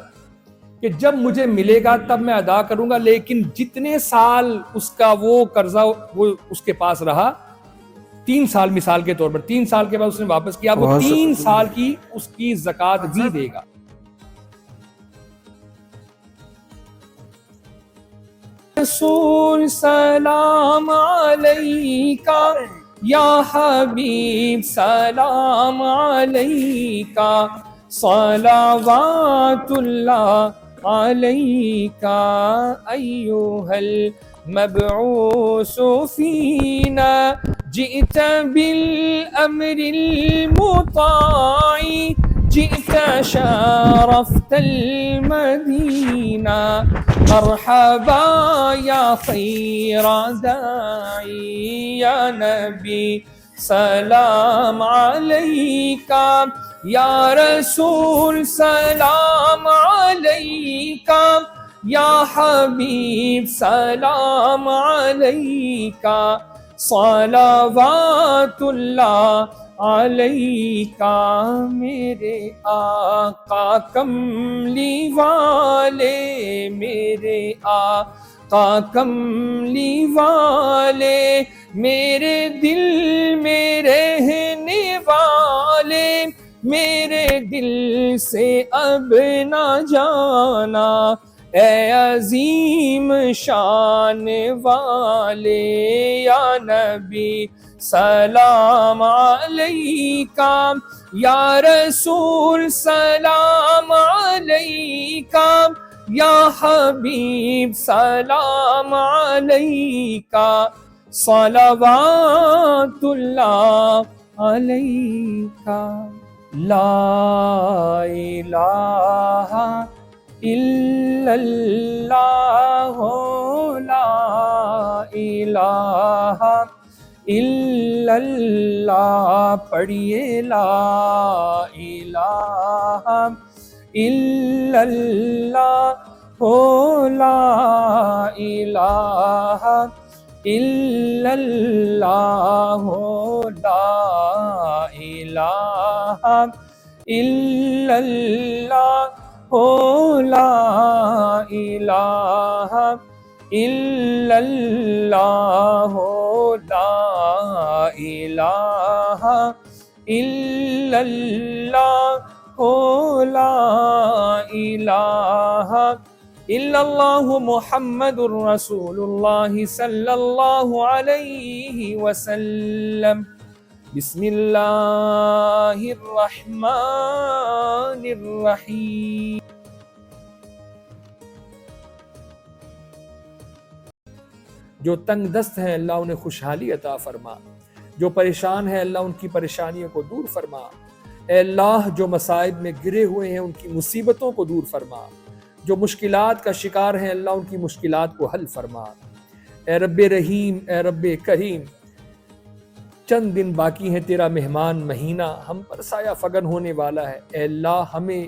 B: کہ جب مجھے ملے گا تب میں ادا کروں گا, لیکن جتنے سال اس کا وہ قرضہ وہ اس کے پاس رہا, 3 سال مثال کے طور پر, 3 سال کے بعد اس نے واپس کیا, وہ 3 سال کی اس کی زکوٰۃ بھی دے گا. رسول سلام علیکہ یا حبیب سلام علیکہ صلوات اللہ علیکہ ایھا المبعوث فینا جئت بالامر المطاع جئت شرفت المدینہ مرحبا یا خیر داعی یا نبی سلام علیکہ یا رسول سلام علیکہ یا حبیب سلام علیکہ صلوات اللہ علیکہ. میرے آقا کملی والے, میرے آقا کملی والے, میرے دل میں رہنے والے, میرے دل سے اب نہ جانا, اے عظیم شان والے یا نبی سلام علیکہ یا رسول سلام علیکہ یا حبیب سلام علیکہ صلوات اللہ علیکہ. لا الہ الا اللہ لا الہ الا اللہ, پڑھیے لا الہ الا اللہ لا الہ الا اللہ لا الہ الا اللہ لا الہ الا اللہ لا الہ الا اللہ لا الہ الا اللہ محمد رسول اللہ صلی اللہ علیہ وسلم. بسم اللہ الرحمن الرحیم. جو تنگ دست ہیں اللہ انہیں خوشحالی عطا فرما, جو پریشان ہیں اللہ ان کی پریشانیوں کو دور فرما. اے اللہ جو مصائب میں گرے ہوئے ہیں ان کی مصیبتوں کو دور فرما, جو مشکلات کا شکار ہیں اللہ ان کی مشکلات کو حل فرما. اے رب رحیم, اے رب کریم, چند دن باقی ہیں تیرا مہمان مہینہ ہم پر سایہ فگن ہونے والا ہے. اے اللہ ہمیں